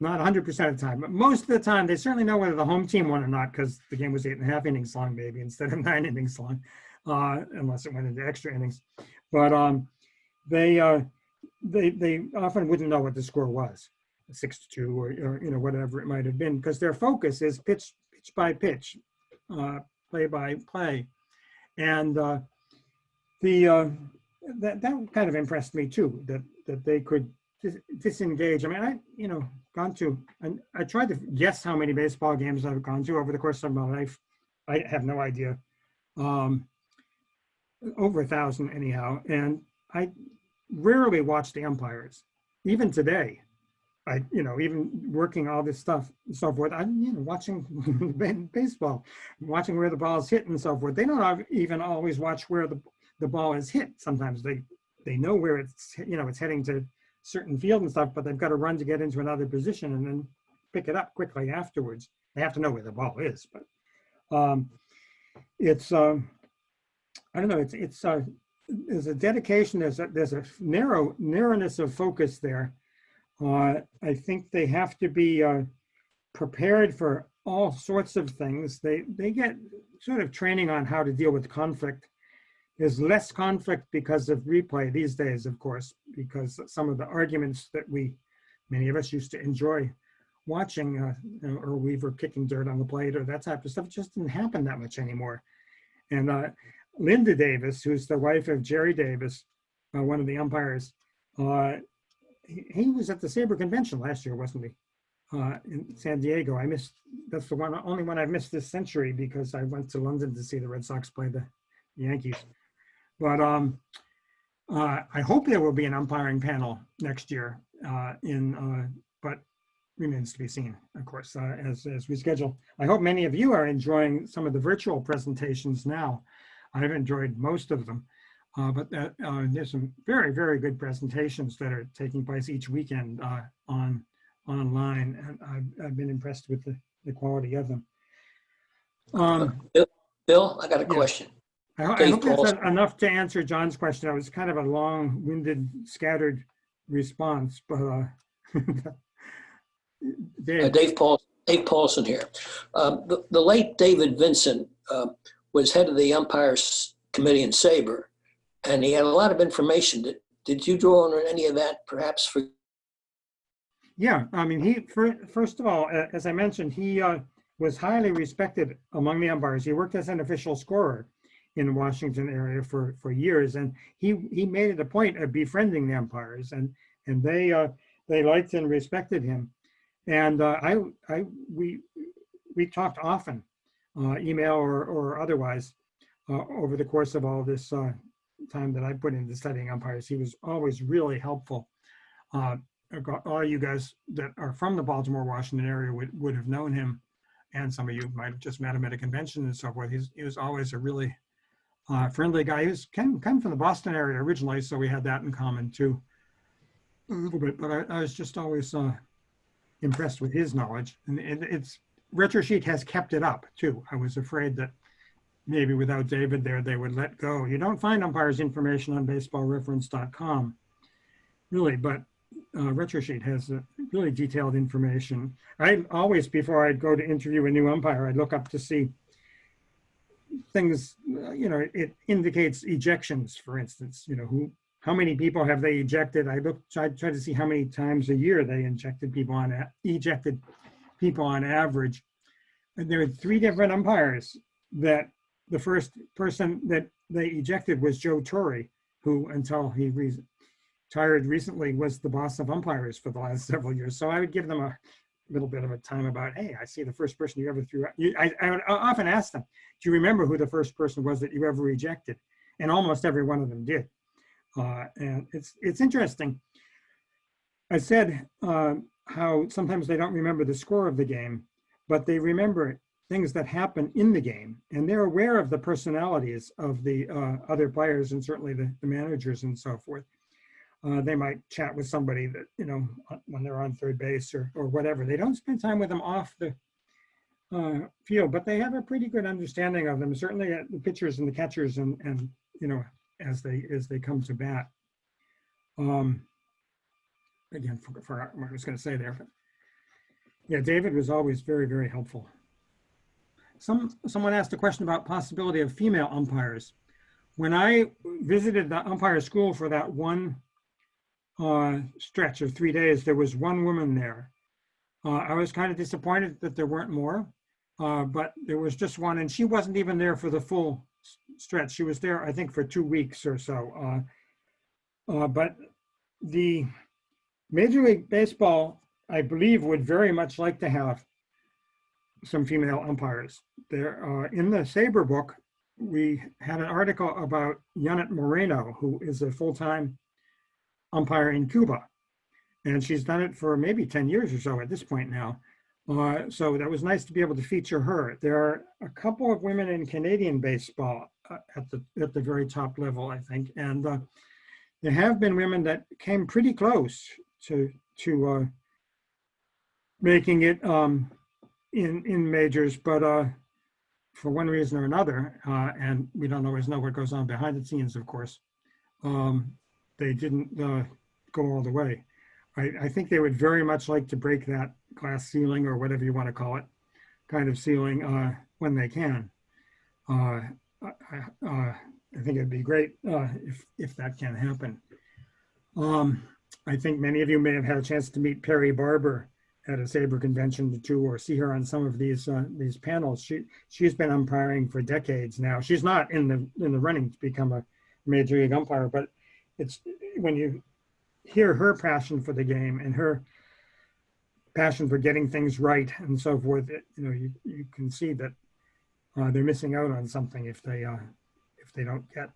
Not 100% of the time, but most of the time, they certainly know whether the home team won or not, because the game was 8.5 innings long, maybe, instead of 9 innings long, unless it went into extra innings. But they often wouldn't know what the score was. 6-2 or whatever it might have been, because their focus is pitch by pitch, play by play. And that kind of impressed me too, that they could disengage. I mean, I tried to guess how many baseball games I've gone to over the course of my life. I have no idea. Over 1,000 anyhow. And I rarely watch the umpires. Even today, even working all this stuff and so forth, I'm, watching baseball, watching where the ball is hit and so forth. They don't even always watch where the ball is hit. Sometimes they know where it's, it's heading to certain field and stuff, but they've got to run to get into another position and then pick it up quickly afterwards. They have to know where the ball is, but it's, I don't know, it's there's a dedication, there's a narrowness of focus there. I think they have to be prepared for all sorts of things. They get sort of training on how to deal with conflict. There's less conflict because of replay these days, of course, because some of the arguments that many of us used to enjoy watching, or we were kicking dirt on the plate or that type of stuff, just didn't happen that much anymore. And Linda Davis, who's the wife of Jerry Davis, one of the umpires, he was at the SABR convention last year, wasn't he? In San Diego. That's the only one I've missed this century because I went to London to see the Red Sox play the Yankees. But I hope there will be an umpiring panel next year, but remains to be seen, of course, as we schedule. I hope many of you are enjoying some of the virtual presentations now. I've enjoyed most of them, but there's some very, very good presentations that are taking place each weekend online, and I've been impressed with the quality of them. Bill, I got a question. I hope that's enough to answer John's question. It was kind of a long-winded, scattered response, but Dave Paulson here. The late David Vincent was head of the umpires committee in SABR, and he had a lot of information. Did you draw on any of that, perhaps? For Yeah, I mean, first of all, as I mentioned, he was highly respected among the umpires. He worked as an official scorer in the Washington area for years, and he made it a point of befriending the umpires, and they liked and respected him. And we talked often, email or otherwise, over the course of all this time that I put into studying umpires. He was always really helpful. All you guys that are from the Baltimore, Washington area would have known him, and some of you might have just met him at a convention and so forth. He was always a really friendly guy. He was come from the Boston area originally, so we had that in common too, a little bit. But I was just always impressed with his knowledge, and Retrosheet has kept it up too. I was afraid that maybe without David there, they would let go. You don't find umpires information on baseballreference.com, really, but Retrosheet has really detailed information. I always, before I'd go to interview a new umpire, I'd look up to see things, it indicates ejections, for instance, how many people have they ejected? I tried to see how many times a year they ejected people on average. And there were 3 different umpires that the first person that they ejected was Joe Torre, who until he retired recently was the boss of umpires for the last several years. So I would give them a little bit of a time about, hey, I see the first person you ever threw out. I would often ask them, do you remember who the first person was that you ever ejected? And almost every one of them did. And it's interesting. I said how sometimes they don't remember the score of the game, but they remember things that happen in the game, and they're aware of the personalities of the other players and certainly the managers and so forth. They might chat with somebody that, when they're on third base or whatever. They don't spend time with them off the field, but they have a pretty good understanding of them, certainly the pitchers and the catchers and as they come to bat. Again, for what I was going to say there. But yeah, David was always very, very helpful. Someone asked a question about possibility of female umpires. When I visited the umpire school for that one stretch of 3 days, there was one woman there. I was kind of disappointed that there weren't more, but there was just one, and she wasn't even there for the full stretch. She was there, I think, for 2 weeks or so. But the Major League Baseball, I believe, would very much like to have some female umpires. There, in the SABR book, we had an article about Janet Moreno, who is a full-time umpire in Cuba. And she's done it for maybe 10 years or so at this point now. So that was nice to be able to feature her. There are a couple of women in Canadian baseball at the very top level, I think. And there have been women that came pretty close to making it in majors, but for one reason or another, and we don't always know what goes on behind the scenes, of course, they didn't go all the way. I think they would very much like to break that glass ceiling, or whatever you want to call it, kind of ceiling, when they can. I think it'd be great if that can happen. I think many of you may have had a chance to meet Perry Barber at a SABR convention too, or see her on some of these panels. She's been umpiring for decades now. She's not in the running to become a major league umpire, but it's when you hear her passion for the game and her passion for getting things right and so forth, you can see that they're missing out on something if they don't get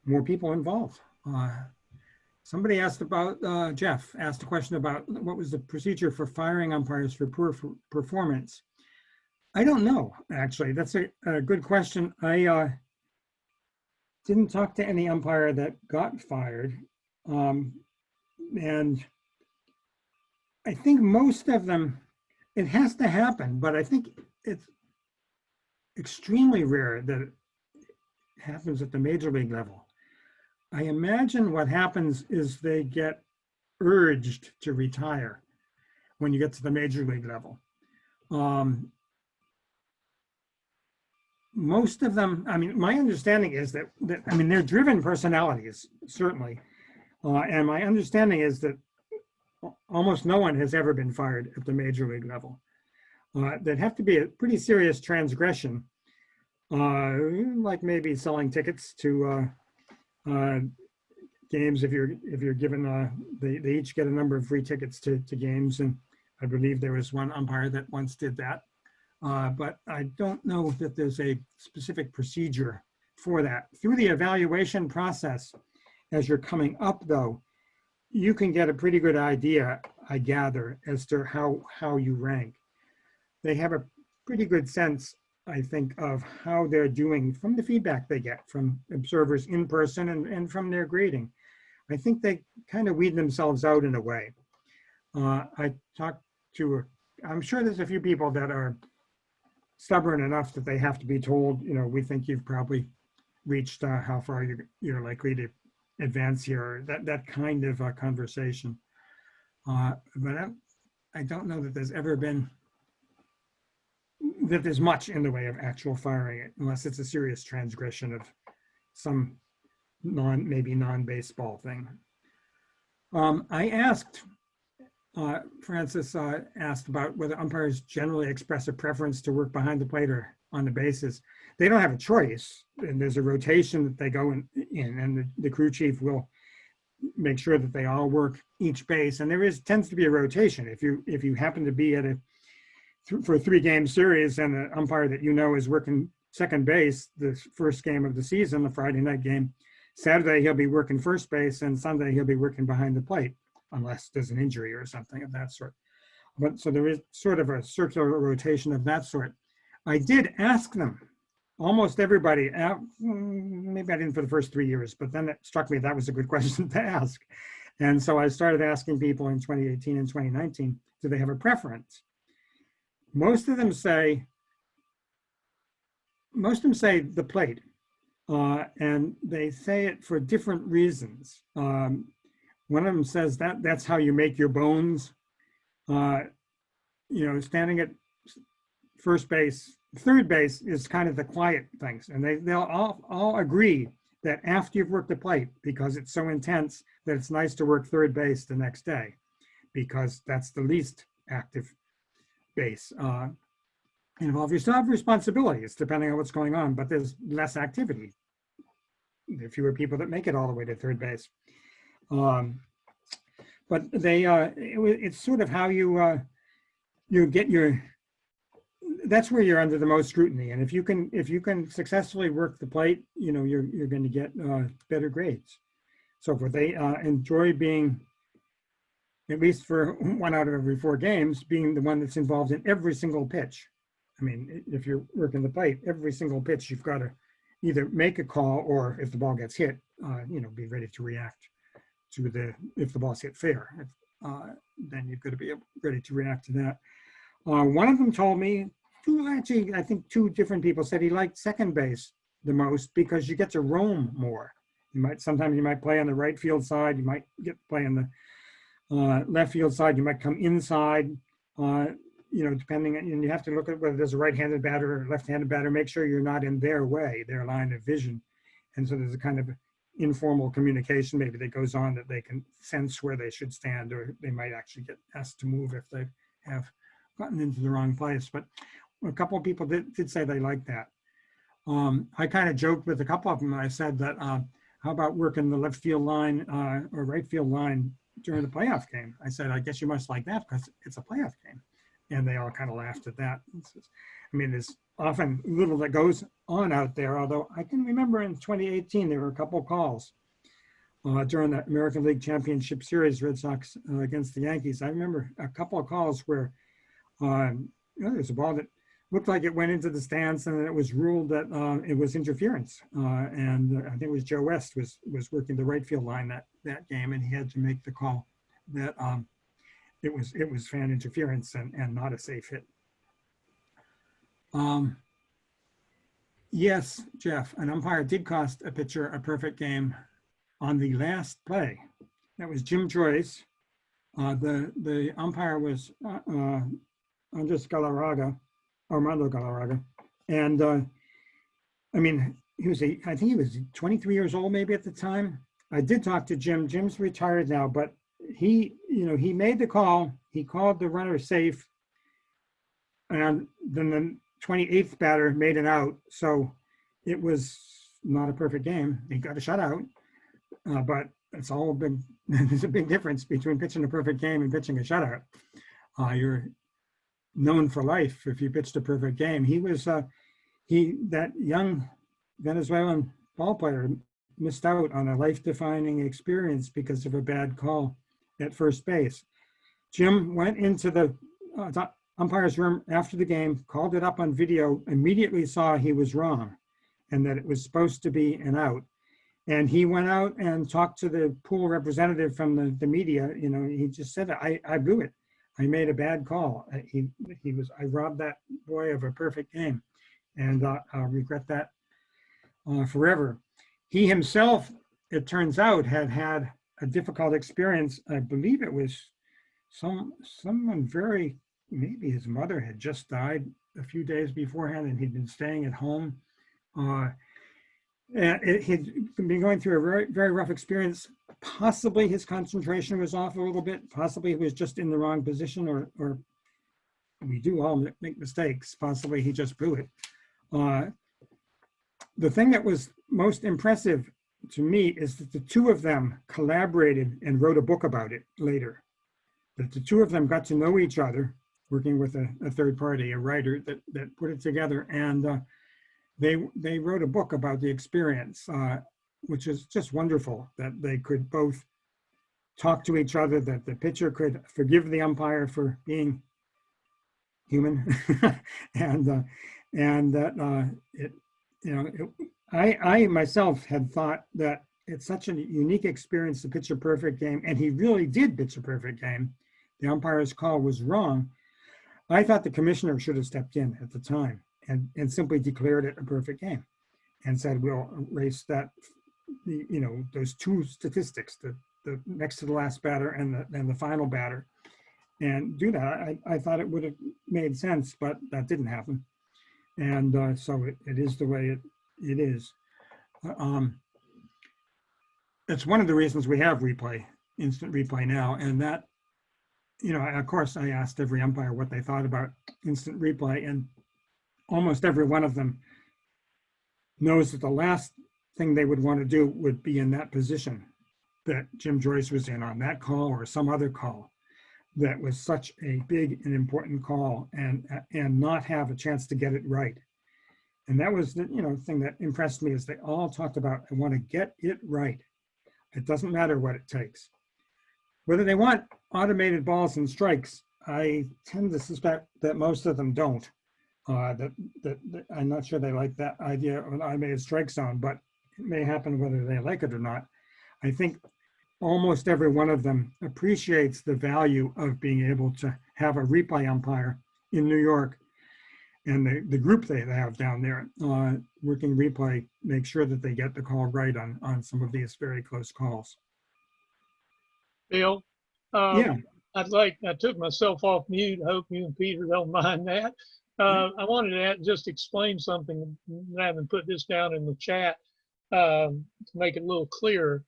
more people involved. Somebody asked about, Jeff asked a question about what was the procedure for firing umpires for poor performance. I don't know, actually. That's a good question. I didn't talk to any umpire that got fired. And I think most of them, it has to happen, but I think it's extremely rare that it happens at the major league level. I imagine what happens is they get urged to retire when you get to the major league level. Most of them, I mean, my understanding is that they're driven personalities, certainly. And my understanding is that almost no one has ever been fired at the major league level. That'd have to be a pretty serious transgression, like maybe selling tickets to games. If you're given, they each get a number of free tickets to games, and I believe there was one umpire that once did that. But I don't know that there's a specific procedure for that. Through the evaluation process, as you're coming up, though, you can get a pretty good idea, I gather, as to how you rank. They have a pretty good sense, I think, of how they're doing from the feedback they get from observers in person and from their grading. I think they kind of weed themselves out in a way. I talked to, I'm sure there's a few people that are stubborn enough that they have to be told, we think you've probably reached how far you're likely to advance here, that kind of conversation. But I don't know that there's ever been, that there's much in the way of actual firing, unless it's a serious transgression of some maybe non-baseball thing. I asked, Francis asked about whether umpires generally express a preference to work behind the plate or on the bases. They don't have a choice, and there's a rotation that they go in and the crew chief will make sure that they all work each base. And there tends to be a rotation. If you happen to be at for a 3-game series and an umpire that is working second base the first game of the season, the Friday night game, Saturday he'll be working first base, and Sunday he'll be working behind the plate, unless there's an injury or something of that sort. But so there is sort of a circular rotation of that sort. I did ask them, almost everybody, maybe I didn't for the first 3 years, but then it struck me that was a good question to ask. And so I started asking people in 2018 and 2019, do they have a preference? Most of them say the plate, and they say it for different reasons. One of them says that's how you make your bones. Standing at first base, third base is kind of the quiet things, and they'll all agree that after you've worked the plate, because it's so intense that it's nice to work third base the next day, because that's the least active base. Involved, you still have responsibilities depending on what's going on, but there's less activity. There are fewer people that make it all the way to third base. But it's sort of how you get your, that's where you're under the most scrutiny. And if you can successfully work the plate, you're going to get better grades. So forth. They enjoy being, at least for 1 out of every 4 games, being the one that's involved in every single pitch. I mean, if you're working the plate, every single pitch, you've got to either make a call or if the ball gets hit, be ready to react to if the ball's hit fair. Then you've got to be ready to react to that. One of them told me, I think 2 different people said he liked second base the most because you get to roam more. Sometimes you might play on the right field side, you might play on the left field side, you might come inside, depending, and you have to look at whether there's a right-handed batter or left-handed batter, make sure you're not in their way, their line of vision. And so there's a kind of informal communication maybe that goes on that they can sense where they should stand, or they might actually get asked to move if they have gotten into the wrong place. But a couple of people did say they liked that. I kind of joked with a couple of them. I said that, how about working the left field line or right field line during the playoff game? I said, I guess you must like that because it's a playoff game. And they all kind of laughed at that. I mean, there's often little that goes on out there, although I can remember in 2018, there were a couple of calls during the American League Championship Series, Red Sox against the Yankees. I remember a couple of calls where there's a ball that looked like it went into the stands and it was ruled that it was interference. And I think it was Joe West was working the right field line that game, and he had to make the call that it was fan interference and not a safe hit. Yes, Jeff, an umpire did cost a pitcher a perfect game on the last play. That was Jim Joyce. The umpire was Armando Galarraga. And I mean, I think he was 23 years old maybe at the time. I did talk to Jim. Jim's retired now, but he made the call. He called the runner safe, and then the 28th batter made an out. So it was not a perfect game. He got a shutout, but it's all been, there's a big difference between pitching a perfect game and pitching a shutout. You're known for life if you pitched a perfect game. He was, that young Venezuelan ball player missed out on a life-defining experience because of a bad call at first base. Jim went into the umpire's room after the game, called it up on video, immediately saw he was wrong and that it was supposed to be an out. And he went out and talked to the pool representative from the media. He just said, I blew it. I made a bad call. I robbed that boy of a perfect game, and I'll regret that forever. He himself, it turns out, had a difficult experience. I believe it was someone maybe his mother had just died a few days beforehand, and he'd been staying at home. He'd been going through a very, very rough experience. Possibly his concentration was off a little bit. Possibly he was just in the wrong position, or we do all make mistakes. Possibly he just blew it. The thing that was most impressive to me is that the two of them collaborated and wrote a book about it later. That the two of them got to know each other, working with a third party, a writer that put it together, and they wrote a book about the experience, which is just wonderful that they could both talk to each other, that the pitcher could forgive the umpire for being human, and that I myself had thought that it's such a unique experience to pitch a perfect game, and he really did pitch a perfect game. The umpire's call was wrong. I thought the commissioner should have stepped in at the time and simply declared it a perfect game and said, we'll erase that, those two statistics, the next to the last batter and the final batter, and do that. I thought it would have made sense, but that didn't happen. And so it is the way it is. it's one of the reasons we have instant replay now. And that, of course, I asked every umpire what they thought about instant replay, and almost every one of them knows that the last thing they would want to do would be in that position that Jim Joyce was in on that call or some other call that was such a big and important call, and not have a chance to get it right. And that was the thing that impressed me, is they all talked about, I want to get it right. It doesn't matter what it takes. Whether they want automated balls and strikes, I tend to suspect that most of them don't. That I'm not sure they like that idea of an automated strike zone, but it may happen whether they like it or not. I think almost every one of them appreciates the value of being able to have a replay umpire in New York, and the group they have down there working replay, make sure that they get the call right on some of these very close calls. Bill, Yeah. I took myself off mute. Hope you and Peter don't mind that. I wanted to just explain something, rather than put this down in the chat, to make it a little clearer.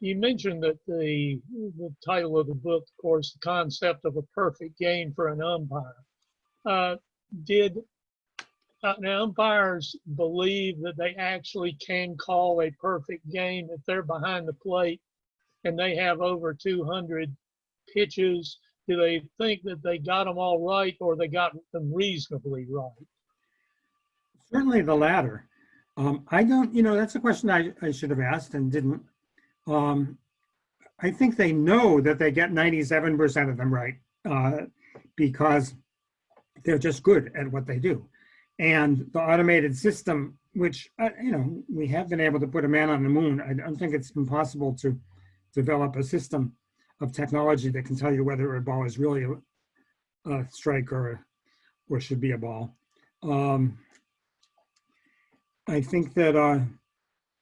You mentioned that the title of the book, of course, the concept of a perfect game for an umpire. Did umpires believe that they actually can call a perfect game if they're behind the plate and they have over 200 pitches? Do they think that they got them all right, or they got them reasonably right? Certainly the latter. I don't, that's a question I should have asked and didn't. I think they know that they get 97% of them right, because they're just good at what they do. And the automated system, which, we have been able to put a man on the moon. I don't think it's impossible to develop a system of technology that can tell you whether a ball is really a strike or should be a ball. I think that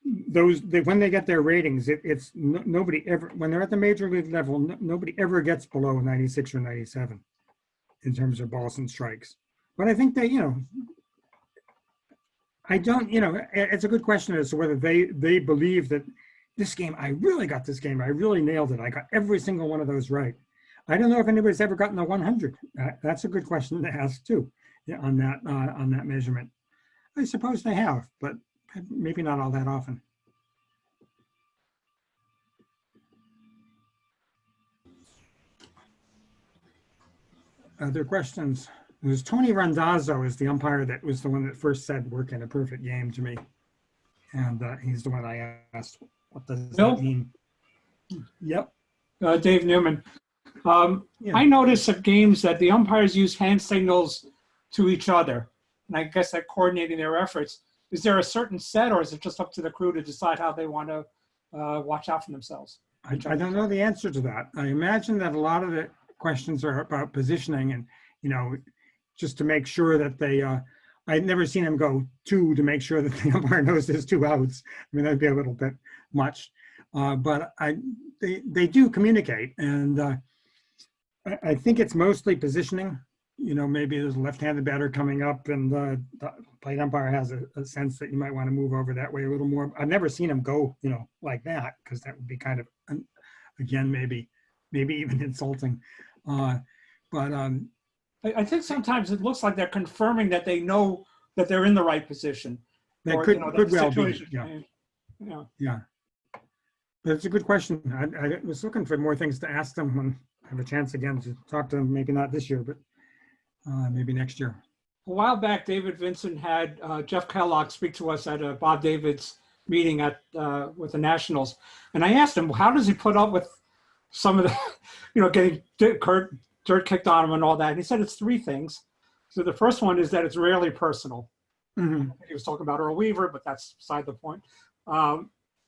when they get their ratings, it's nobody ever, when they're at the major league level, nobody ever gets below 96 or 97 in terms of balls and strikes. But I think they, I don't, it's a good question as to whether they believe that this game, I really got this game, I really nailed it, I got every single one of those right. I don't know if anybody's ever gotten the 100. That's a good question to ask too, on that measurement. I suppose they have, but maybe not all that often. Other questions? It was Tony Randazzo is the umpire that was the one that first said work in a perfect game to me. And he's the one I asked, what does Bill? that mean? Yep. Dave Newman. Yeah. I noticed at games that the umpires use hand signals to each other. And I guess they're coordinating their efforts. Is there a certain set, or is it just up to the crew to decide how they want to watch out for themselves? I don't know the answer to that. I imagine that a lot of the questions are about positioning and, just to make sure that they, I've never seen them go two to make sure that the umpire knows there's 2 outs. I mean, that'd be a little bit much, but they do communicate, and I think it's mostly positioning. Maybe there's a left-handed batter coming up, and the plate umpire has a sense that you might want to move over that way a little more. I've never seen him go, like that, because that would be kind of, again, maybe even insulting. I think sometimes it looks like they're confirming that they know that they're in the right position. That or, could that the well be. situation- Yeah. Yeah. But it's a good question. I was looking for more things to ask them when I have a chance again to talk to them. Maybe not this year, but maybe next year. A while back, David Vincent had Jeff Kellogg speak to us at a Bob David's meeting with the Nationals. And I asked him, how does he put up with some of the, getting dirt kicked on him and all that? And he said it's 3 things. So the first one is that it's rarely personal. Mm-hmm. He was talking about Earl Weaver, but that's beside the point.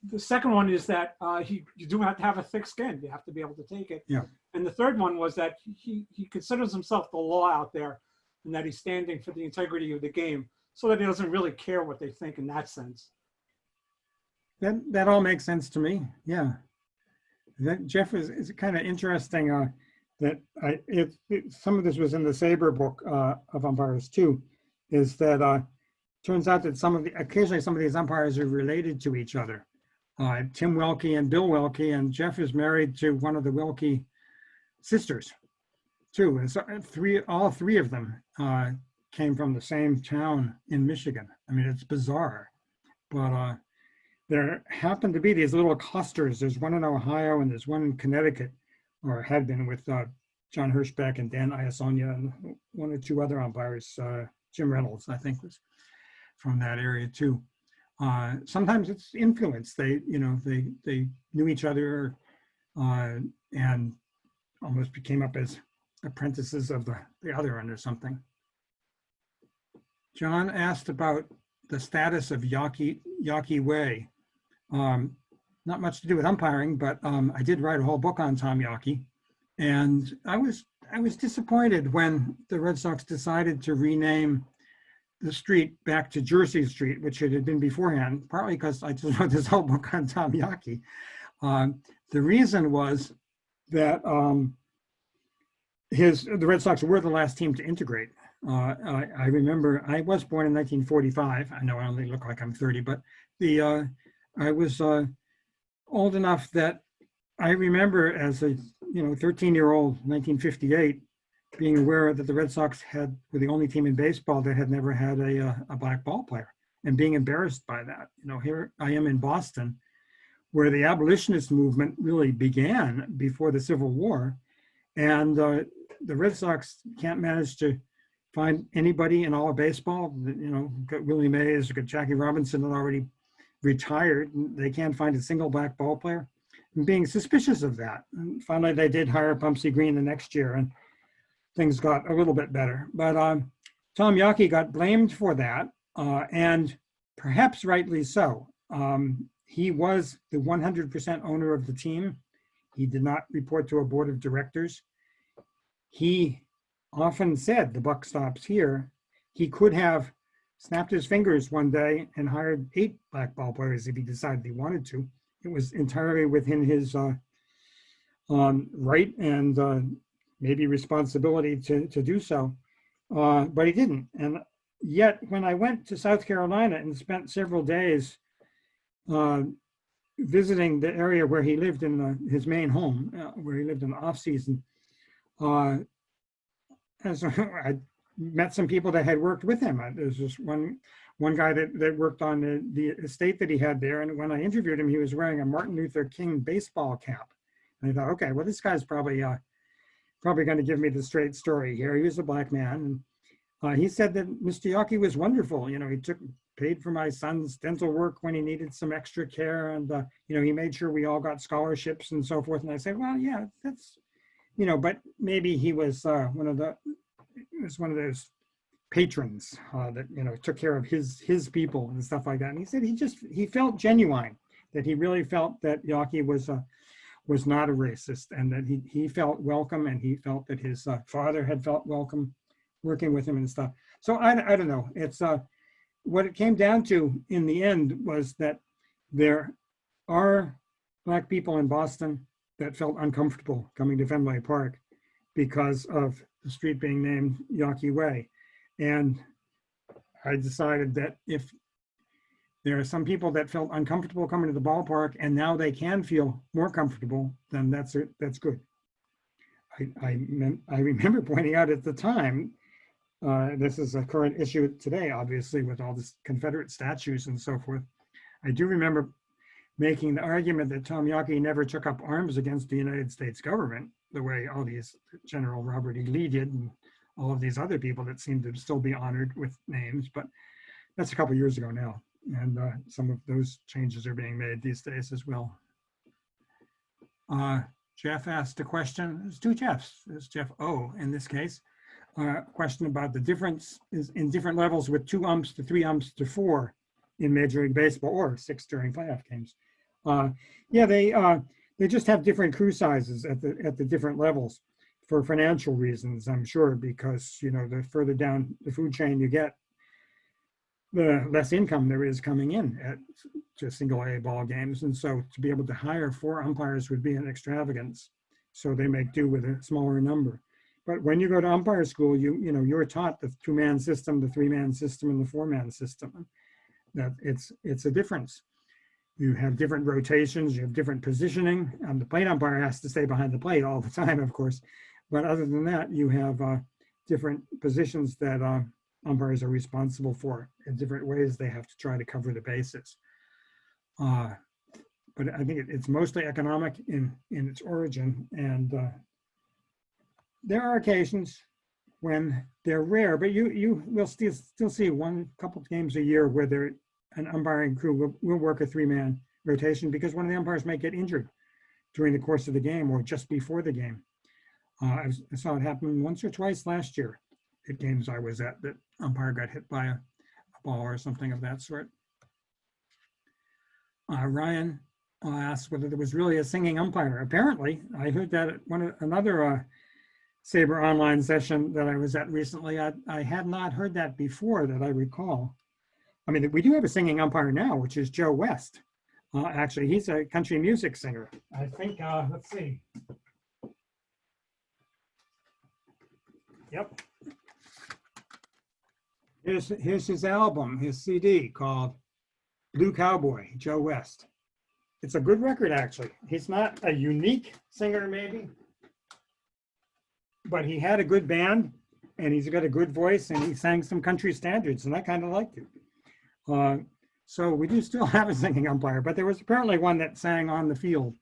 The second one is that you do have to have a thick skin. You have to be able to take it. Yeah. And the third one was that he considers himself the law out there, and that he's standing for the integrity of the game, so that he doesn't really care what they think in that sense. That all makes sense to me. Yeah. That Jeff is kind of interesting. That some of this was in the SABR book of umpires too. Is that turns out that occasionally some of these umpires are related to each other. Tim Welke and Bill Welke, and Jeff is married to one of the Welke sisters too. And so all three of them came from the same town in Michigan. I mean, it's bizarre, but there happen to be these little clusters. There's one in Ohio and there's one in Connecticut, or had been, with John Hirschbeck and Dan Iasonia and one or two other umpires. Jim Reynolds, I think, was from that area too. Sometimes it's influence. They knew each other and almost became up as apprentices of the other one or something. John asked about the status of Yawkey Way. Not much to do with umpiring, but I did write a whole book on Tom Yawkey, and I was disappointed when the Red Sox decided to rename the street back to Jersey Street, which it had been beforehand, partly because I just wrote this whole book on Tom Yawkey. The reason was that the Red Sox were the last team to integrate. I remember I was born in 1945. I know I only look like I'm 30, but I was old enough that I remember as a 13-year-old, 1958, being aware that the Red Sox were the only team in baseball that had never had a black ball player, and being embarrassed by that. Here I am in Boston, where the abolitionist movement really began before the Civil War, and the Red Sox can't manage to find anybody in all of baseball. Got Willie Mays, got Jackie Robinson, that already retired. They can't find a single black ball player, and being suspicious of that. And finally, they did hire Pumpsy Green the next year, and things got a little bit better. But Tom Yawkey got blamed for that, and perhaps rightly so. He was the 100% owner of the team. He did not report to a board of directors. He often said, the buck stops here. He could have snapped his fingers one day and hired 8 black ball players if he decided he wanted to. It was entirely within his right and maybe responsibility to do so, but he didn't. And yet, when I went to South Carolina and spent several days visiting the area where he lived in his main home, where he lived in the off season, as I met some people that had worked with him. There's just one guy that worked on the estate that he had there, and when I interviewed him, he was wearing a Martin Luther King baseball cap. And I thought, okay, well, this guy's probably going to give me the straight story here. He was a black man, and he said that Mr. Yawkey was wonderful. He paid for my son's dental work when he needed some extra care, and he made sure we all got scholarships and so forth. And I said, well, yeah, that's, but maybe he was one of those patrons that took care of his people and stuff like that. And he said he felt genuine, that he really felt that Yawkey was not a racist, and that he felt welcome, and he felt that his father had felt welcome working with him and stuff. So I don't know. It's what it came down to in the end was that there are black people in Boston that felt uncomfortable coming to Fenway Park because of the street being named Yawkey Way. And I decided that if there are some people that felt uncomfortable coming to the ballpark and now they can feel more comfortable, then that's good. I remember pointing out at the time, this is a current issue today, obviously, with all this Confederate statues and so forth. I do remember making the argument that Tom Yawkey never took up arms against the United States government, the way all these General Robert E. Lee did and all of these other people that seem to still be honored with names, but that's a couple years ago now. And some of those changes are being made these days as well. Jeff asked a question. There's 2 Jeffs. There's Jeff O in this case. Question about the difference is in different levels with 2 umps to 3 umps to 4 in Major League Baseball, or 6 during playoff games. Yeah, they just have different crew sizes at the different levels for financial reasons, I'm sure, because the further down the food chain you get, the less income there is coming in at just single A ball games. And so to be able to hire 4 umpires would be an extravagance. So they make do with a smaller number. But when you go to umpire school, you're taught the 2-man system, the 3-man system, and the 4-man system. That it's a difference. You have different rotations, you have different positioning. The plate umpire has to stay behind the plate all the time, of course. But other than that, you have different positions that umpires are responsible for in different ways they have to try to cover the bases. But I think it's mostly economic in its origin. And there are occasions when they're rare, but you will still see couple of games a year where an umpiring crew will work a 3-man rotation because one of the umpires might get injured during the course of the game or just before the game. I saw it happen once or twice last year at games I was at, that umpire got hit by a ball or something of that sort. Ryan asked whether there was really a singing umpire. Apparently, I heard that at another SABR online session that I was at recently. I had not heard that before that I recall. I mean, we do have a singing umpire now, which is Joe West. Actually, he's a country music singer. I think, let's see. Yep. Here's his album, his CD called Blue Cowboy, Joe West. It's a good record, actually. He's not a unique singer, maybe, but he had a good band and he's got a good voice and he sang some country standards and I kind of liked it. So we do still have a singing umpire, but there was apparently one that sang on the field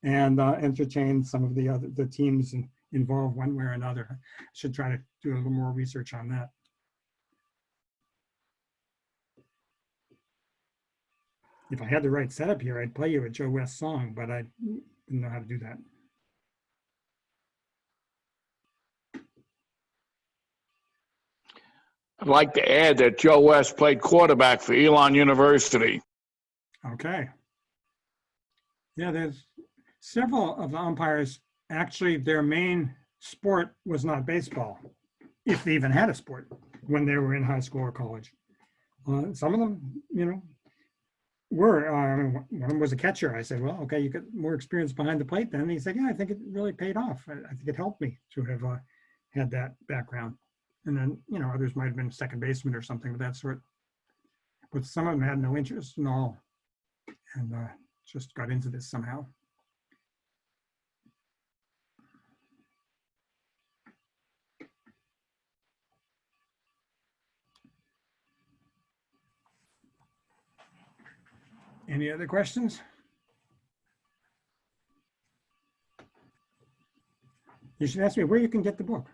and entertained some of the teams involved one way or another. I should try to do a little more research on that. If I had the right setup here, I'd play you a Joe West song, but I didn't know how to do that. I'd like to add that Joe West played quarterback for Elon University. Okay. Yeah, there's several of the umpires, actually their main sport was not baseball, if they even had a sport when they were in high school or college. Some of them, were, one of them was a catcher. I said, well, okay, you got more experience behind the plate then. And he said, yeah, I think it really paid off. I think it helped me to have had that background. And then, others might have been second baseman or something of that sort. But some of them had no interest in all and just got into this somehow. Any other questions? You should ask me where you can get the book.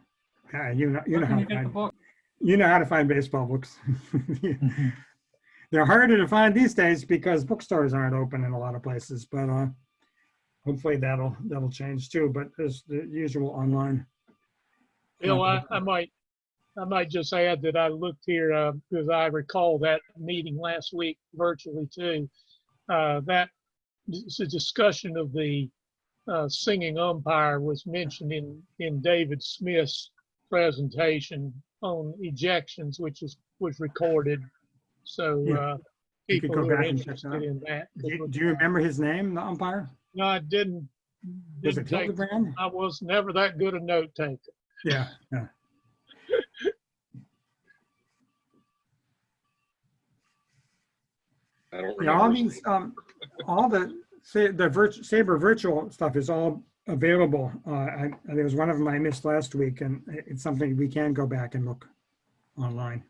You know how to find baseball books. They're harder to find these days because bookstores aren't open in a lot of places, but hopefully that'll change too. But there's the usual online. Bill, I might just add that I looked here because I recall that meeting last week virtually too. That it's a discussion of the singing umpire was mentioned in David Smith's presentation on ejections, which was recorded. So people who are interested in that. Do you remember his name, the umpire? No, I didn't. Was it Hildebrand? I was never that good a note taker. Yeah. I don't Yeah, all remember. these, all the SABR Virtual stuff is all available. There was one of them I missed last week, and it's something we can go back and look online.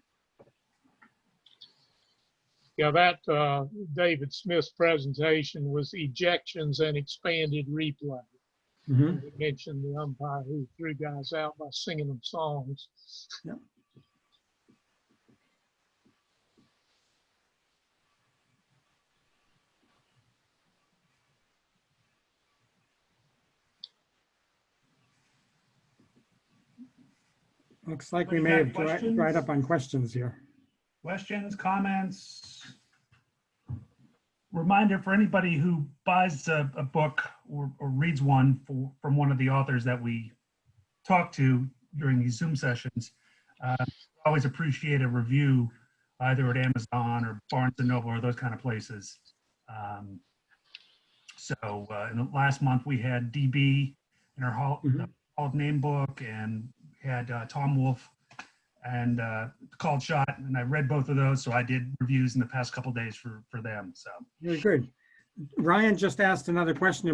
Yeah, that David Smith's presentation was ejections and expanded replay. Mm-hmm. We mentioned the umpire who threw guys out by singing them songs. Yep. Looks like we may have dried up on questions here. Questions, comments? Reminder for anybody who buys a book or reads one from one of the authors that we talk to during these Zoom sessions, always appreciate a review either at Amazon or Barnes & Noble or those kind of places. So in the last month we had DB in our Hall of Name book, and had Tom Wolfe and Called Shot, and I read both of those, so I did reviews in the past couple of days for them. So Very good. Ryan just asked another question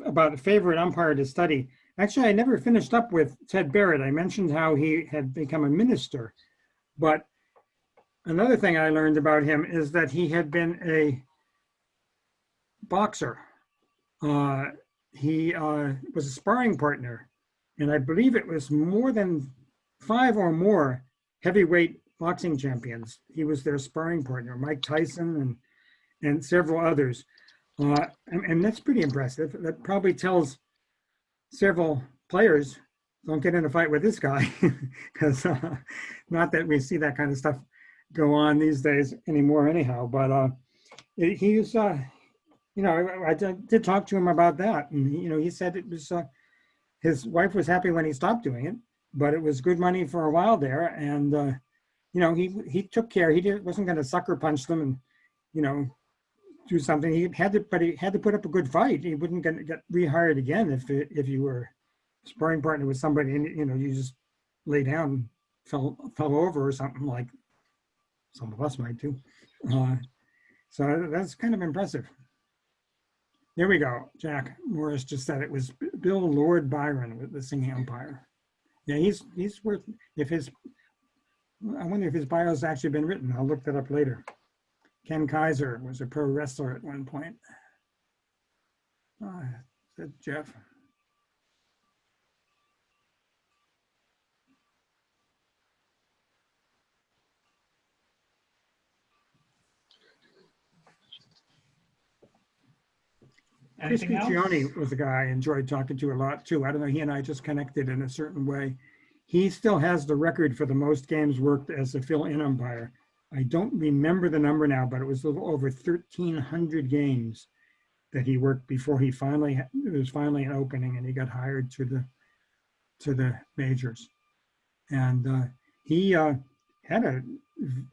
about a favorite umpire to study. Actually, I never finished up with Ted Barrett. I mentioned how he had become a minister, but another thing I learned about him is that he had been a boxer. He was a sparring partner, and I believe it was more than 5 or more heavyweight boxing champions. He was their sparring partner, Mike Tyson and several others. And that's pretty impressive. That probably tells several players, don't get in a fight with this guy, because not that we see that kind of stuff go on these days anymore anyhow, but he's, I did talk to him about that. And, he said it was, his wife was happy when he stopped doing it, but it was good money for a while there. And, he took care. He wasn't going to sucker punch them and, do something. He had to put up a good fight. He wouldn't get rehired again if you were sparring partner with somebody and you just lay down, fell over or something, like some of us might do. So that's kind of impressive. There we go. Jack Morris just said it was Bill Lord Byron, the singing umpire. Yeah, he's worth, I wonder if his bio's actually been written. I'll look that up later. Ken Kaiser was a pro wrestler at one point. Said Jeff. Chris Anything else? Guccione was a guy I enjoyed talking to a lot too. I don't know, he and I just connected in a certain way. He still has the record for the most games worked as a fill-in umpire. I don't remember the number now, but it was a little over 1,300 games that he worked before it was finally an opening and he got hired to the majors. And he had a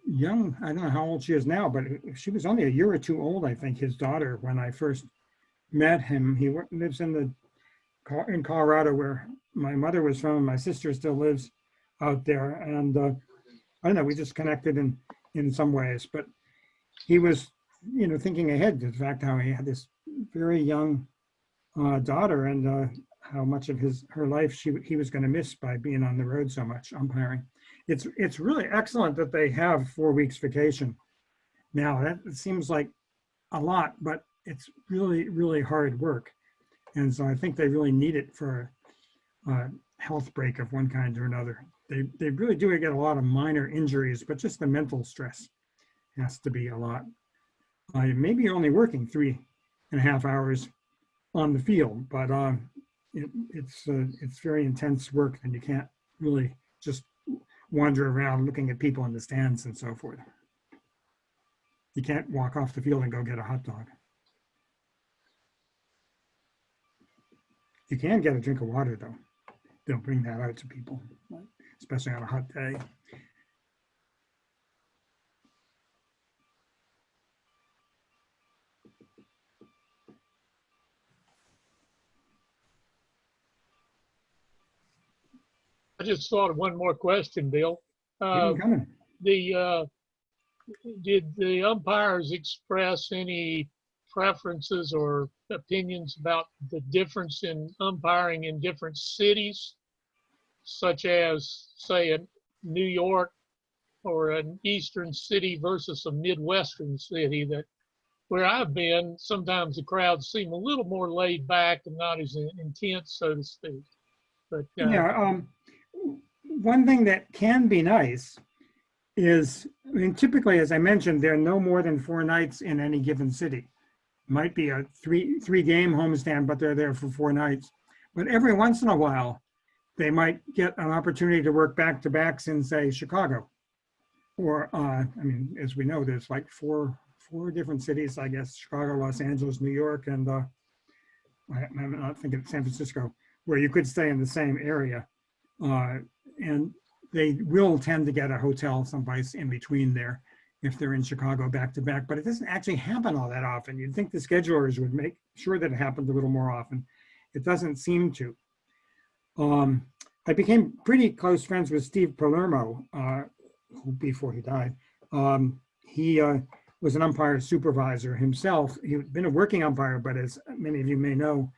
young, I don't know how old she is now, but she was only a year or two old, I think, his daughter, when I first met him. He lives in Colorado, where my mother was from. My sister still lives out there. And I don't know, we just connected in some ways, but he was, thinking ahead to the fact how he had this very young daughter and how much of her life he was going to miss by being on the road so much umpiring. It's really excellent that they have 4 weeks vacation. Now that seems like a lot, but it's really, really hard work. And so I think they really need it for a health break of one kind or another. They really do get a lot of minor injuries, but just the mental stress has to be a lot. Maybe you're only working 3.5 hours on the field, but it's very intense work, and you can't really just wander around looking at people in the stands and so forth. You can't walk off the field and go get a hot dog. You can get a drink of water, though. They'll bring that out to people, especially on a hot day. I just thought of one more question, Bill. Keep 'em coming. Did the umpires express any preferences or opinions about the difference in umpiring in different cities, such as, say, a New York or an eastern city versus a Midwestern city? That where I've been, sometimes the crowds seem a little more laid back and not as intense, so to speak. But Yeah, one thing that can be nice is, typically, as I mentioned, there are no more than 4 nights in any given city. Might be a three game homestand, but they're there for 4 nights. But every once in a while, they might get an opportunity to work back-to-backs in, say, Chicago. Or, as we know, there's like four different cities, I guess: Chicago, Los Angeles, New York, and I'm not thinking San Francisco, where you could stay in the same area. And they will tend to get a hotel someplace in between there if they're in Chicago back-to-back, but it doesn't actually happen all that often. You'd think the schedulers would make sure that it happened a little more often. It doesn't seem to. I became pretty close friends with Steve Palermo, before he died. He was an umpire supervisor himself. He'd been a working umpire, but as many of you may know,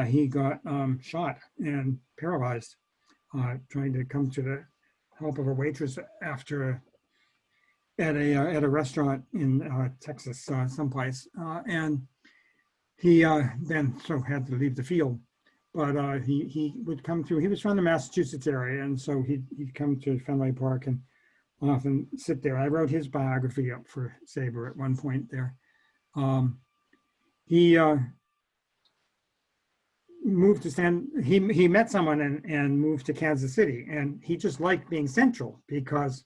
he got shot and paralyzed trying to come to the help of a waitress after at a restaurant in Texas, someplace, and he then so had to leave the field. But he would come through. He was from the Massachusetts area, and so he'd come to Fenway Park and often sit there. I wrote his biography up for SABR at one point there. He moved to he met someone and moved to Kansas City, and he just liked being central because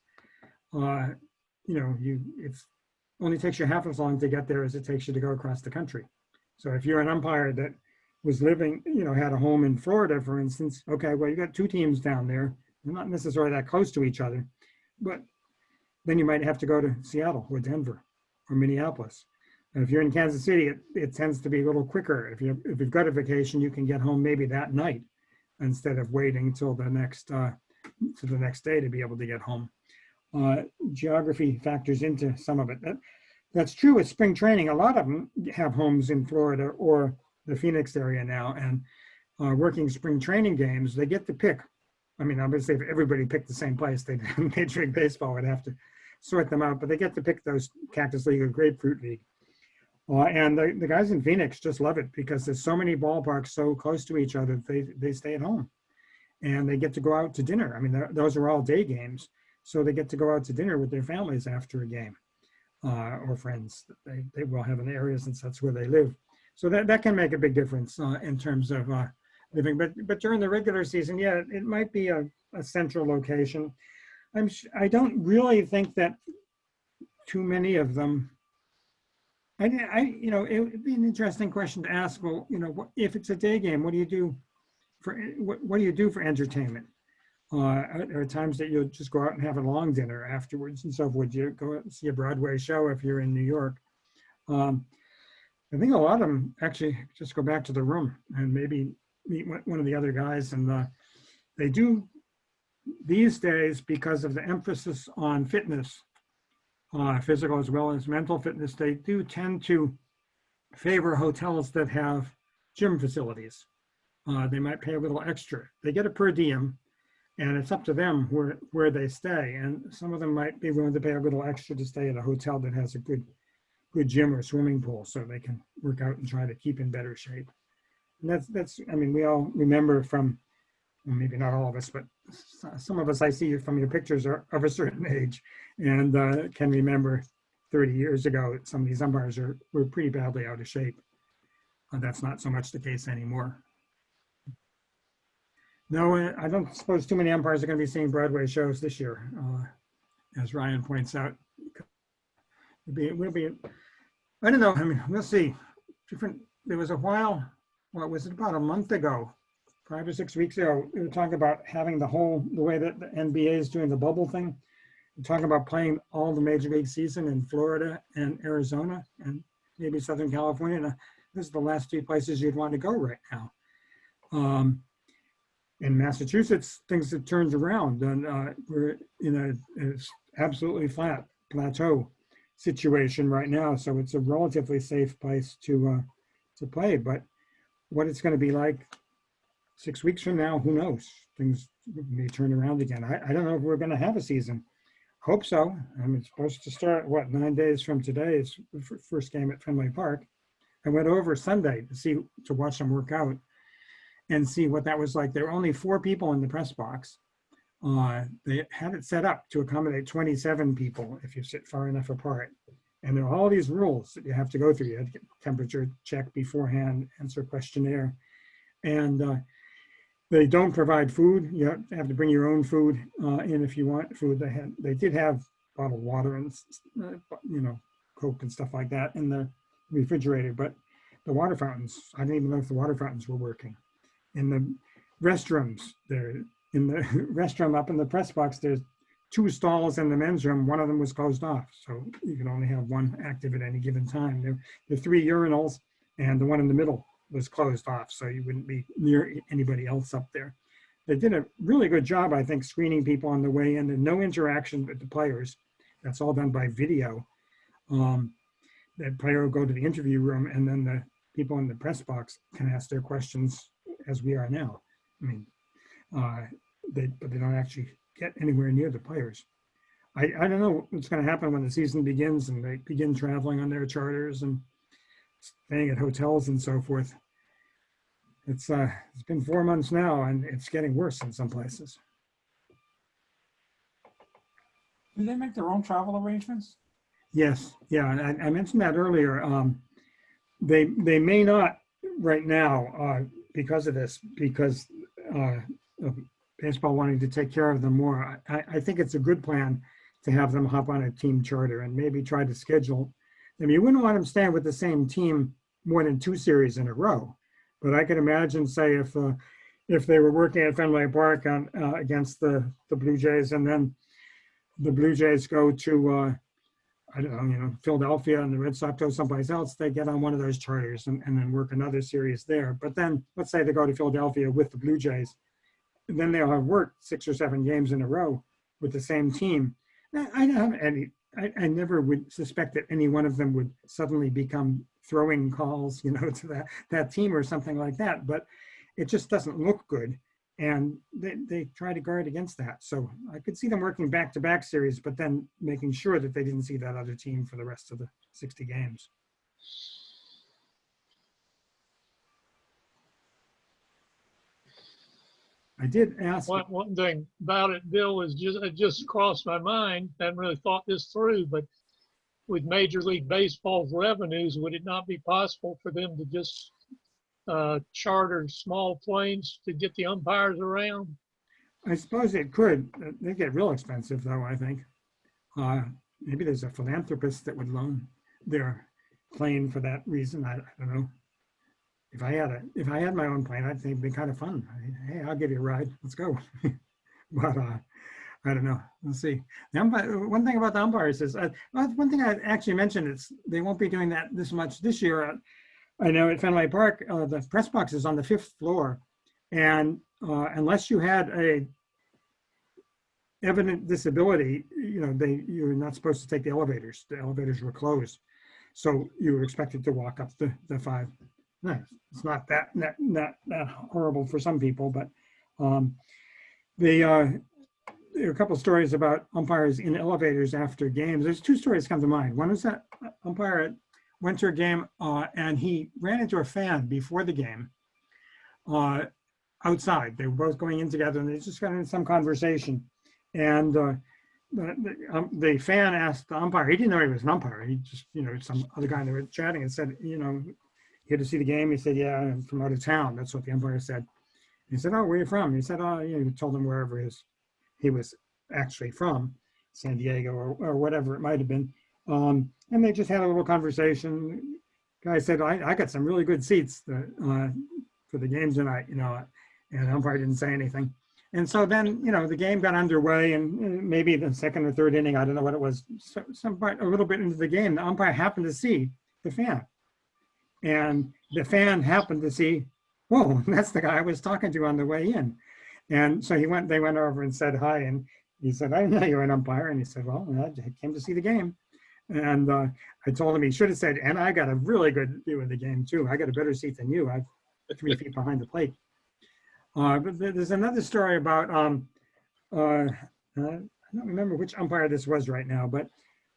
it only takes you half as long to get there as it takes you to go across the country. So if you're an umpire that was living, had a home in Florida, for instance, okay, well, you got two teams down there. They're not necessarily that close to each other, but then you might have to go to Seattle or Denver or Minneapolis. And if you're in Kansas City, it tends to be a little quicker. If you've got a vacation, you can get home maybe that night instead of waiting till the next day to be able to get home. Geography factors into some of it. That's true with spring training. A lot of them have homes in Florida or the Phoenix area now, and working spring training games, they get to pick. I mean, obviously, if everybody picked the same place, Major League Baseball would have to sort them out, but they get to pick those Cactus League or Grapefruit League. And the guys in Phoenix just love it because there's so many ballparks so close to each other, they stay at home. And they get to go out to dinner. I mean, those are all day games, so they get to go out to dinner with their families after a game or friends. They will have an area since that's where they live. So that can make a big difference in terms of living. But during the regular season, yeah, it might be a central location. I don't really think that too many of them. It would be an interesting question to ask. Well, if it's a day game, what do you do for entertainment? There are times that you'll just go out and have a long dinner afterwards and so forth. You go out and see a Broadway show if you're in New York. I think a lot of them actually just go back to the room and maybe meet one of the other guys. And they do these days, because of the emphasis on fitness, physical as well as mental fitness, they do tend to favor hotels that have gym facilities. They might pay a little extra. They get a per diem, and it's up to them where they stay. And some of them might be willing to pay a little extra to stay at a hotel that has a good gym or swimming pool, so they can work out and try to keep in better shape. And that's I mean, we all remember from, well, maybe not all of us, but some of us I see from your pictures are of a certain age and can remember 30 years ago, some of these umpires were pretty badly out of shape. That's not so much the case anymore. No, I don't suppose too many umpires are going to be seeing Broadway shows this year, as Ryan points out. We'll be, I don't know. I mean, we'll see. There was a while, what was it, about a month ago, 5 or 6 weeks ago, we were talking about having the way that the NBA is doing the bubble thing. We're talking about playing all the major league season in Florida and Arizona and maybe Southern California. Now, this is the last 2 places you'd want to go right now. In Massachusetts, things have turned around, and we're in an absolutely flat plateau situation right now. So it's a relatively safe place to play. But what it's going to be like 6 weeks from now, who knows? Things may turn around again. I don't know if we're going to have a season. Hope so. I mean, it's supposed to start, 9 days from today is the first game at Fenway Park. I went over Sunday to watch them work out and see what that was like. There were only 4 people in the press box. They had it set up to accommodate 27 people if you sit far enough apart. And there are all these rules that you have to go through. You have to get temperature check beforehand, answer a questionnaire. And they don't provide food. You have to bring your own food in if you want food. They did have bottled water and Coke and stuff like that in the refrigerator, but the water fountains, I didn't even know if the water fountains were working. In the restrooms, in the restroom up in the press box, there's 2 stalls in the men's room. One of them was closed off, so you can only have one active at any given time. There are 3 urinals, and the one in the middle was closed off, so you wouldn't be near anybody else up there. They did a really good job, I think, screening people on the way in, and no interaction with the players. That's all done by video. The player will go to the interview room, and then the people in the press box can ask their questions as we are now. I mean, but they don't actually get anywhere near the players. I don't know what's going to happen when the season begins and they begin traveling on their charters and staying at hotels and so forth. It's been 4 months now, and it's getting worse in some places. Do they make their own travel arrangements? Yes, yeah, I mentioned that earlier. They may not right now because of this, because of baseball wanting to take care of them more. I think it's a good plan to have them hop on a team charter and maybe try to schedule. I mean, you wouldn't want them staying with the same team more than 2 series in a row. But I can imagine, say, if they were working at Fenway Park on, against the Blue Jays, and then the Blue Jays go to I don't know, Philadelphia, and the Red Sox go someplace else, they get on one of those charters and then work another series there. But then let's say they go to Philadelphia with the Blue Jays, and then they'll have worked 6 or 7 games in a row with the same team. I never would suspect that any one of them would suddenly become throwing calls, to that team or something like that. But it just doesn't look good. And they try to guard against that. So I could see them working back-to-back series, but then making sure that they didn't see that other team for the rest of the 60 games. I did ask. One thing about it, Bill, is it just crossed my mind. I hadn't really thought this through, but with Major League Baseball's revenues, would it not be possible for them to just charter small planes to get the umpires around? I suppose it could. They get real expensive, though, I think. Maybe there's a philanthropist that would loan their plane for that reason. I don't know. If I had my own plane, I'd think it'd be kind of fun. Hey, I'll give you a ride. Let's go. But I don't know. We'll see. One thing about the umpires is, one thing I actually mentioned is they won't be doing that this much this year. I know at Fenway Park, the press box is on the 5th floor, and unless you had a evident disability, you're not supposed to take the elevators. The elevators were closed, so you were expected to walk up the 5. No, it's not that horrible for some people, but there are a couple of stories about umpires in elevators after games. There's 2 stories come to mind. One is that umpire went to a game and he ran into a fan before the game outside. They were both going in together and they just got into some conversation. And the fan asked the umpire, he didn't know he was an umpire. He just, some other guy they were chatting and said, here to see the game? He said, yeah, I'm from out of town. That's what the umpire said. He said, oh, where are you from? He said, oh, he told him wherever he was actually from, San Diego or whatever it might have been. And they just had a little conversation. Guy said, I got some really good seats for the game tonight, and the umpire didn't say anything. And so then, the game got underway, and maybe the 2nd or 3rd inning, I don't know what it was, a little bit into the game, the umpire happened to see the fan. And the fan happened to see, whoa, that's the guy I was talking to on the way in. And so they went over and said hi. And he said, I didn't know you were an umpire. And he said, well, I came to see the game. And I told him he should have said, and I got a really good view of the game too. I got a better seat than you. I'm 3 feet behind the plate. But there's another story about, I don't remember which umpire this was right now, but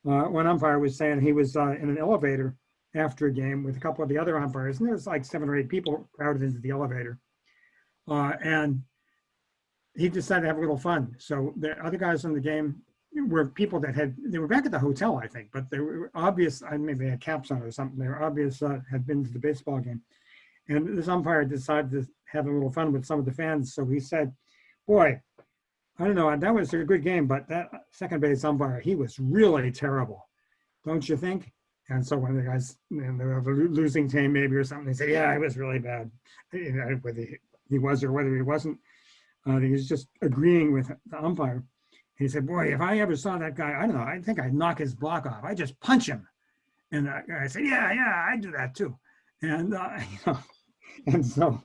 one umpire was saying he was in an elevator after a game with a couple of the other umpires, and there was like 7 or 8 people crowded into the elevator. And he decided to have a little fun. So the other guys in the game were people that they were back at the hotel, I think, but they were obvious, maybe they had caps on or something. They were obvious had been to the baseball game. And this umpire decided to have a little fun with some of the fans. So he said, boy, I don't know, that was a good game, but that second base umpire, he was really terrible. Don't you think? And so one of the guys, they were a losing team maybe or something, they said, yeah, it was really bad. Whether he was or whether he wasn't, he was just agreeing with the umpire. He said, boy, if I ever saw that guy, I don't know, I think I'd knock his block off. I just punch him. And I said, yeah, I do that too. And, and so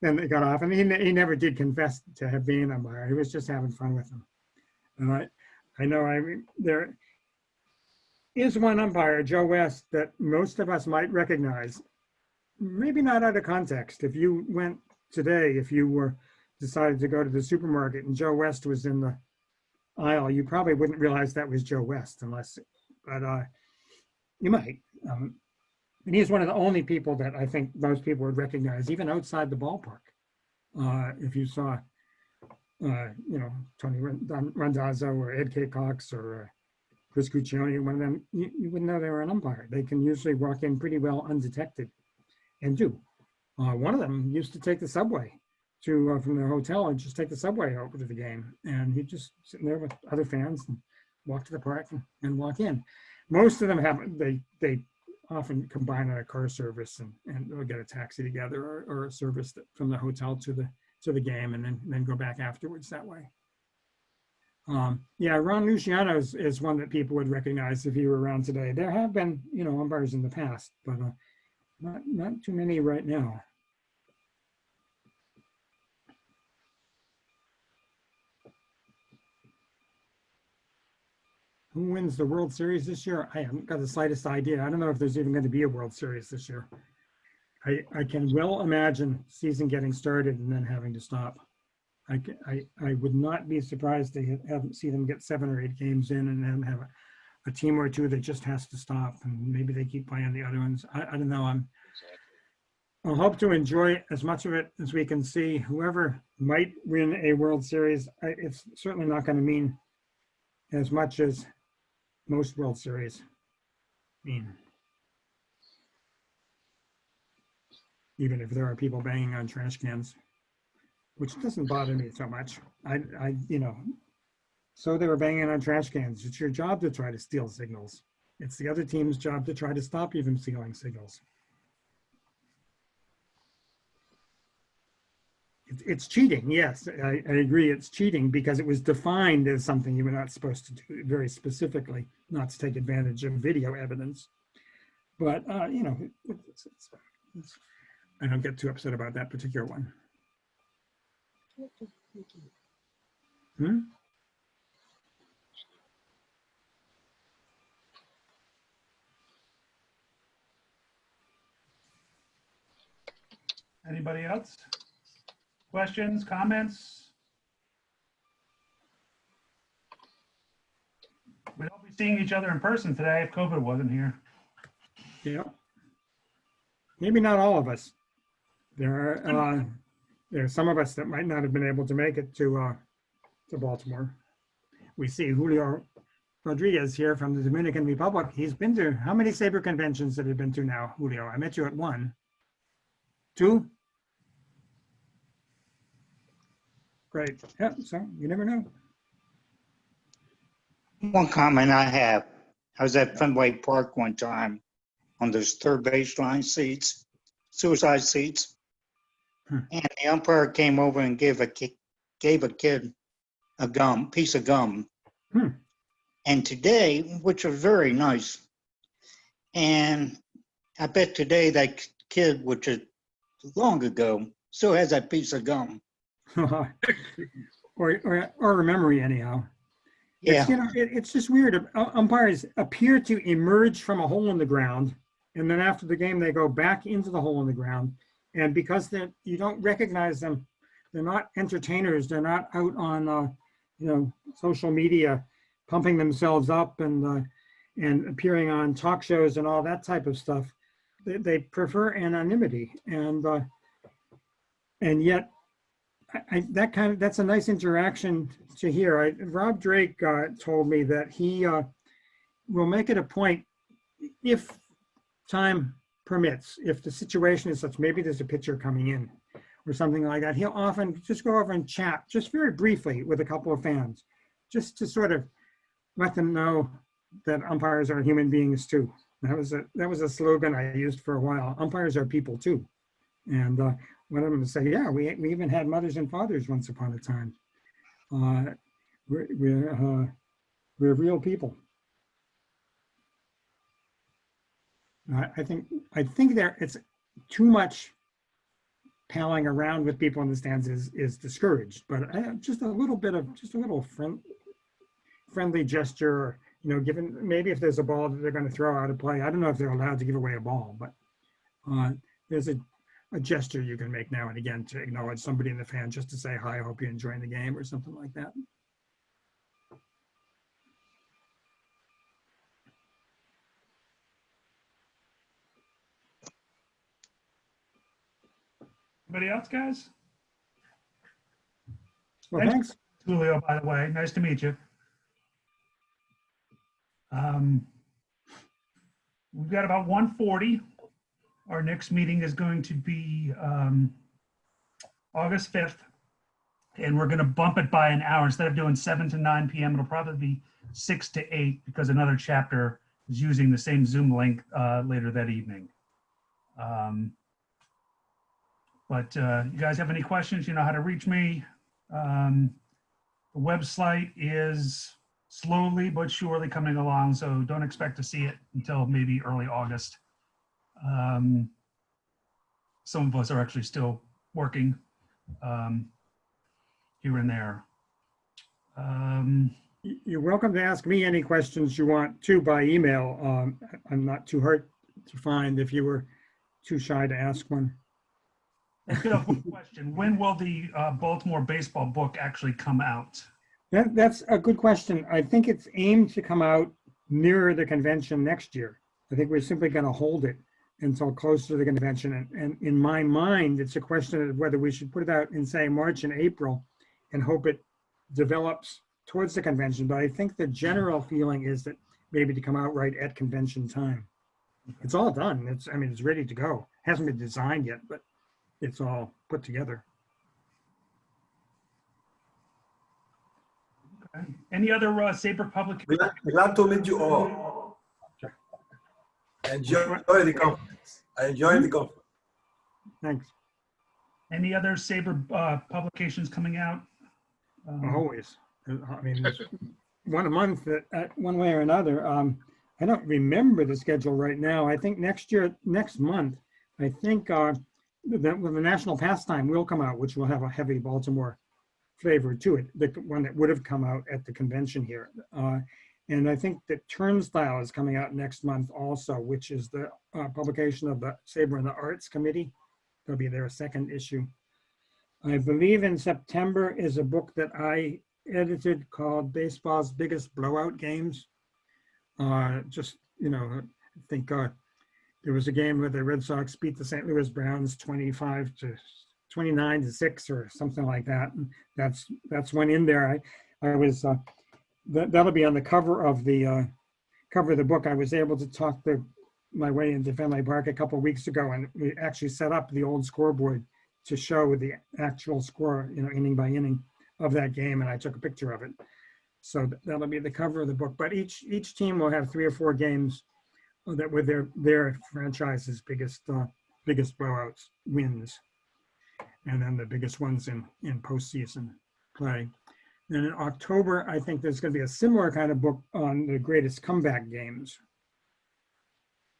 then they got off. And he never did confess to have been an umpire. He was just having fun with them. And I know, is one umpire, Joe West, that most of us might recognize. Maybe not out of context. If you went today, if you were decided to go to the supermarket and Joe West was in the aisle, you probably wouldn't realize that was Joe West unless, but you might. And he's one of the only people that I think most people would recognize, even outside the ballpark. If you saw, Tony Randazzo or Ed K. Cox or Chris Cuccione, one of them, you wouldn't know they were an umpire. They can usually walk in pretty well undetected, and do. One of them used to take the subway from their hotel and just take the subway over to the game. And he'd just sit there with other fans and walk to the park and walk in. Most of them they often combine a car service and they'll get a taxi together or a service from the hotel to the game and then go back afterwards that way. Yeah, Ron Luciano is one that people would recognize if he were around today. There have been, umpires in the past, but not too many right now. Who wins the World Series this year? I haven't got the slightest idea. I don't know if there's even going to be a World Series this year. I can well imagine season getting started and then having to stop. I would not be surprised to see them get 7 or 8 games in and then have a team or two that just has to stop, and maybe they keep playing the other ones. I don't know. I'll hope to enjoy as much of it as we can see. Whoever might win a World Series, it's certainly not going to mean as much as most World Series mean. Even if there are people banging on trash cans, which doesn't bother me so much. So they were banging on trash cans. It's your job to try to steal signals. It's the other team's job to try to stop you from stealing signals. It's cheating, yes, I agree it's cheating because it was defined as something you were not supposed to do very specifically, not to take advantage of video evidence. But, I don't get too upset about that particular one. Anybody else? Questions, comments? We'd all be seeing each other in person today if COVID wasn't here. Yeah. Maybe not all of us. There are some of us that might not have been able to make it to Baltimore. We see Julio Rodriguez here from the Dominican Republic. He's been to, how many SABR conventions have you been to now, Julio? I met you at 1. 2? Great. Yeah, so you never know. One comment I have, I was at Fenway Park one time on those third baseline seats, suicide seats. And the umpire came over and gave a kid a piece of gum. And today, which was very nice, and I bet today that kid, which is long ago, still has that piece of gum. or a memory anyhow. Yeah. It's just weird. Umpires appear to emerge from a hole in the ground, and then after the game they go back into the hole in the ground. And because you don't recognize them, they're not entertainers. They're not out on social media pumping themselves up and appearing on talk shows and all that type of stuff. They prefer anonymity, and yet that's a nice interaction to hear. Rob Drake told me that he will make it a point, if time permits, if the situation is such, maybe there's a pitcher coming in or something like that, he'll often just go over and chat just very briefly with a couple of fans, just to sort of let them know that umpires are human beings too. That was a slogan I used for a while. Umpires are people too. And one of them say, yeah, we even had mothers and fathers once upon a time. We're real people. I think it's too much palling around with people in the stands is discouraged, but just a little friendly gesture, you know, given, maybe if there's a ball that they're going to throw out of play, I don't know if they're allowed to give away a ball, but there's a gesture you can make now and again to acknowledge somebody in the fan, just to say, hi, I hope you're enjoying the game or something like that. Anybody else, guys? Well, thanks. Julio, by the way, nice to meet you. We've got about 1:40. Our next meeting is going to be August 5th, and we're going to bump it by an hour. Instead of doing 7 to 9 p.m., it'll probably be 6 to 8 because another chapter is using the same Zoom link later that evening. But you guys have any questions, you know how to reach me. The website is slowly but surely coming along, so don't expect to see it until maybe early August. Some of us are actually still working here and there. You're welcome to ask me any questions you want to by email. I'm not too hard to find if you were too shy to ask one. I still have one question. When will the Baltimore baseball book actually come out? That's a good question. I think it's aimed to come out nearer the convention next year. I think we're simply going to hold it until close to the convention. And in my mind, it's a question of whether we should put it out in, say, March and April and hope it develops towards the convention. But I think the general feeling is that maybe to come out right at convention time. It's all done. I mean, it's ready to go. Hasn't been designed yet, but it's all put together. Okay. Any other SABR public? Glad to meet you all. Enjoy the conference. I enjoyed the conference. Thanks. Any other SABR publications coming out? Always. I mean, there's one a month, one way or another. I don't remember the schedule right now. I think next month, I think the National Pastime will come out, which will have a heavy Baltimore flavor to it, the one that would have come out at the convention here. And I think that Turnstile is coming out next month also, which is the publication of the SABR and the Arts Committee. That'll be their second issue. I believe in September is a book that I edited called Baseball's Biggest Blowout Games. Just, you know, I think there was a game where the Red Sox beat the St. Louis Browns 29-6 or something like that. And that's one in there. I was that'll be on the cover of the book. I was able to talk my way into Fenway Park a couple of weeks ago, and we actually set up the old scoreboard to show the actual score, you know, inning by inning of that game, and I took a picture of it. So that'll be the cover of the book. But each team will have 3 or 4 games that were their franchise's biggest blowouts, wins, and then the biggest ones in postseason play. And in October, I think there's going to be a similar kind of book on the greatest comeback games.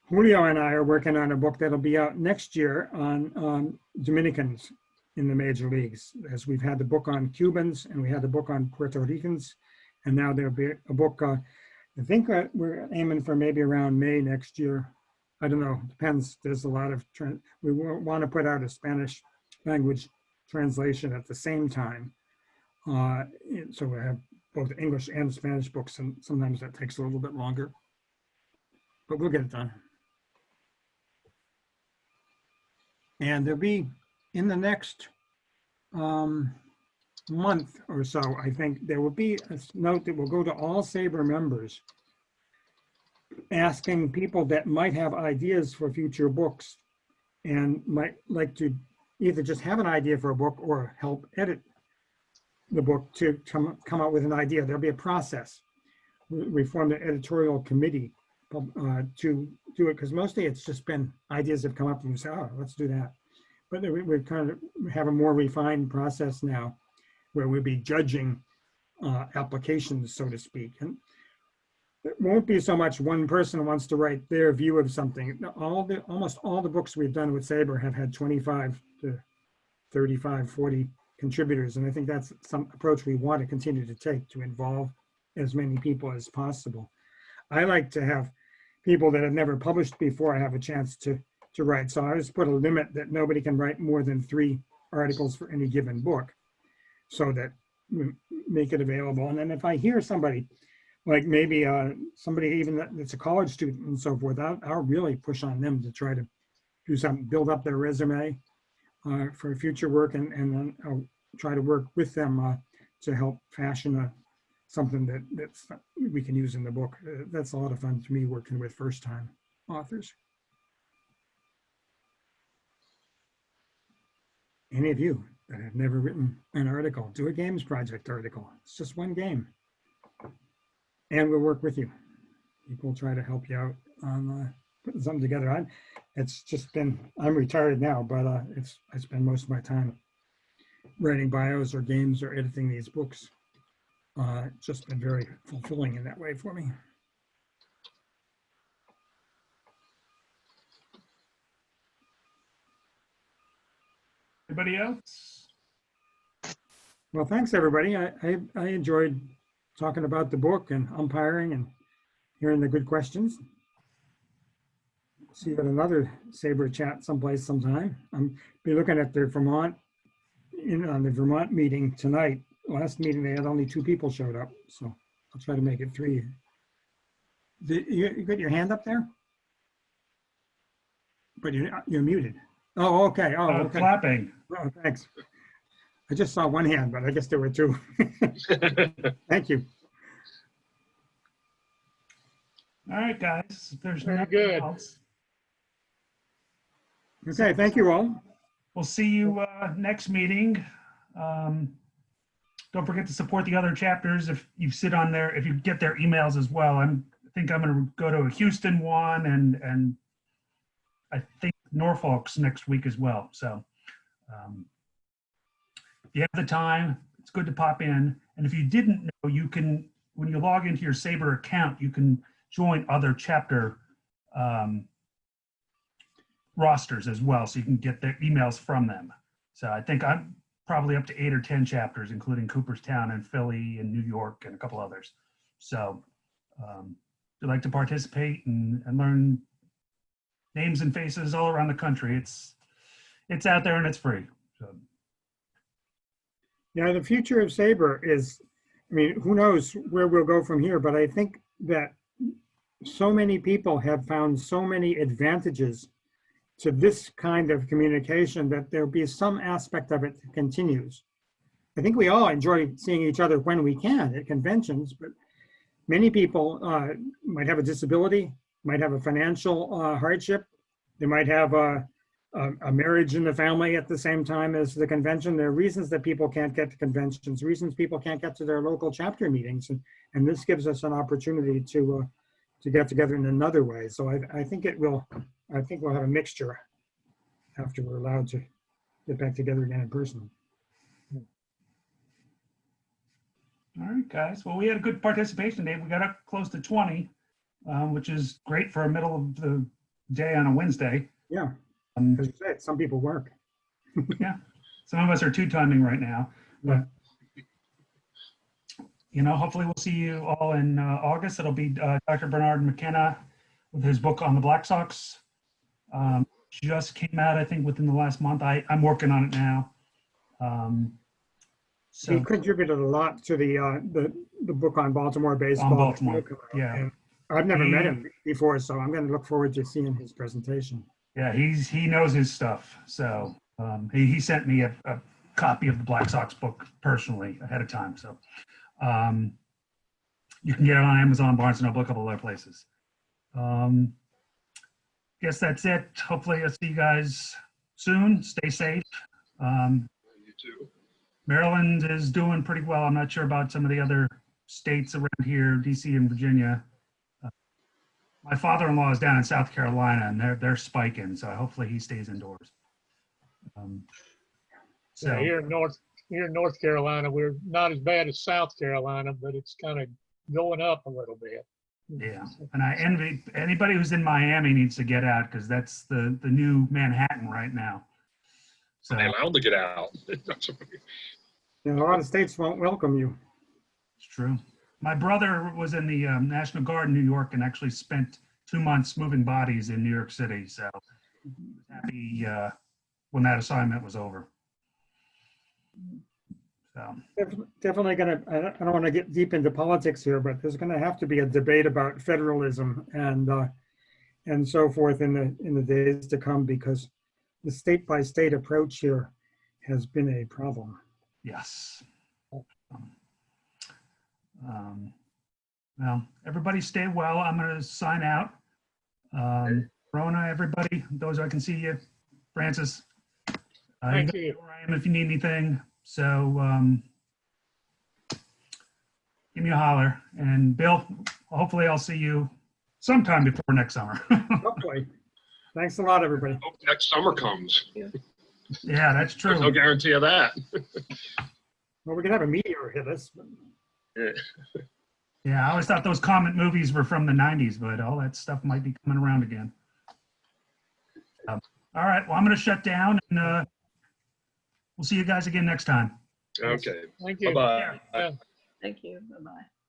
Julio and I are working on a book that'll be out next year on Dominicans in the major leagues, as we've had the book on Cubans and we had the book on Puerto Ricans, and now there'll be a book, I think we're aiming for maybe around May next year. I don't know, depends. There's a lot of, we want to put out a Spanish language translation at the same time. So we have both English and Spanish books, and sometimes that takes a little bit longer, but we'll get it done. And there'll be, in the next month or so, I think there will be a note that will go to all SABR members asking people that might have ideas for future books and might like to either just have an idea for a book or help edit the book to come out with an idea. There'll be a process. We formed an editorial committee to do it, because mostly it's just been ideas have come up and we say, oh, let's do that. But we kind of have a more refined process now where we'll be judging applications, so to speak. And it won't be so much one person wants to write their view of something. Almost all the books we've done with SABR have had 25 to 35, 40 contributors. And I think that's some approach we want to continue to take, to involve as many people as possible. I like to have people that have never published before have a chance to write. So I just put a limit that nobody can write more than 3 articles for any given book, so that we make it available. And then if I hear somebody, like maybe somebody even that's a college student and so forth, I'll really push on them to try to do something, build up their resume for future work, and then I'll try to work with them to help fashion something that's we can use in the book. That's a lot of fun to me, working with first-time authors. Any of you that have never written an article, do a games project article. It's just one game. And we'll work with you. We'll try to help you out on putting something together. It's just been, I'm retired now, but I spend most of my time writing bios or games or editing these books. It's just been very fulfilling in that way for me. Anybody else? Well, thanks, everybody. I enjoyed talking about the book and umpiring and hearing the good questions. See you at another SABR chat someplace sometime. I'm be looking at the Vermont, on the Vermont meeting tonight. Last meeting, they had only 2 people showed up, so I'll try to make it 3. You got your hand up there? But you're muted. Oh, okay. Oh, okay. Clapping. Oh, thanks. I just saw 1 hand, but I guess there were 2. Thank you. All right, guys. If there's Very nothing good. else, Okay, thank you all. we'll see you next meeting. Don't forget to support the other chapters if you sit on there, if you get their emails as well. I think I'm going to go to a Houston one and I think Norfolk's next week as well. So if you have the time, it's good to pop in. And if you didn't know, you can, when you log into your SABR account, you can join other chapter rosters as well, so you can get their emails from them. So I think I'm probably up to 8 or 10 chapters, including Cooperstown and Philly and New York and a couple others. So if you'd like to participate and learn names and faces all around the country, it's out there and it's free. So. Yeah, the future of SABR is, I mean, who knows where we'll go from here, but I think that so many people have found so many advantages to this kind of communication that there'll be some aspect of it that continues. I think we all enjoy seeing each other when we can at conventions, but many people might have a disability, might have a financial hardship. They might have a marriage in the family at the same time as the convention. There are reasons that people can't get to conventions, reasons people can't get to their local chapter meetings. And this gives us an opportunity to get together in another way. So I think we'll have a mixture after we're allowed to get back together again in person. All right, guys. Well, we had a good participation day. We got up close to 20, which is great for a middle of the day on a Wednesday. Yeah, as you said, some people work. Yeah, some of us are two-timing right now, but you know, hopefully we'll see you all in August. It'll be Dr. Bernard McKenna with his book on the Black Sox. Just came out, I think, within the last month. I'm working on it now. So He contributed a lot to the book on Baltimore baseball. on Baltimore, yeah. And I've never met him before, so I'm going to look forward to seeing his presentation. Yeah, he knows his stuff. So he sent me a copy of the Black Sox book personally ahead of time. So you can get it on Amazon, Barnes & Noble, a couple other places. Guess that's it. Hopefully I'll see you guys soon. Stay safe. You too. Maryland is doing pretty well. I'm not sure about some of the other states around here, DC and Virginia. My father-in-law is down in South Carolina, and they're spiking. So hopefully he stays indoors. So here in North Carolina, we're not as bad as South Carolina, but it's kind of going up a little bit. Yeah, and I envy anybody who's in Miami needs to get out, because that's the new Manhattan right now. So They're allowed to get out. And a lot of states won't welcome you. it's true. My brother was in the National Guard in New York and actually spent 2 months moving bodies in New York City. So happy when that assignment was over. So Definitely gonna, I don't want to get deep into politics here, but there's gonna have to be a debate about federalism and so forth in the days to come, because the state by state approach here has been a problem. yes. Well, everybody stay well. I'm going to sign out. Rona, everybody, those I can see you. Francis, Thank you you. know where I am if you need anything. So give me a holler. And Bill, hopefully I'll see you sometime before next summer. Hopefully. Thanks a lot, everybody. Hope next summer comes. Yeah, that's There's no true. guarantee of that. Well, we can have a meteor hit us. Yeah. Yeah, I always thought those Comet movies were from the 90s, but all that stuff might be coming around again. All right, well, I'm going to shut down, and we'll see you guys again next time. Okay. Thank you. Bye-bye. Yeah. Thank you. Bye-bye.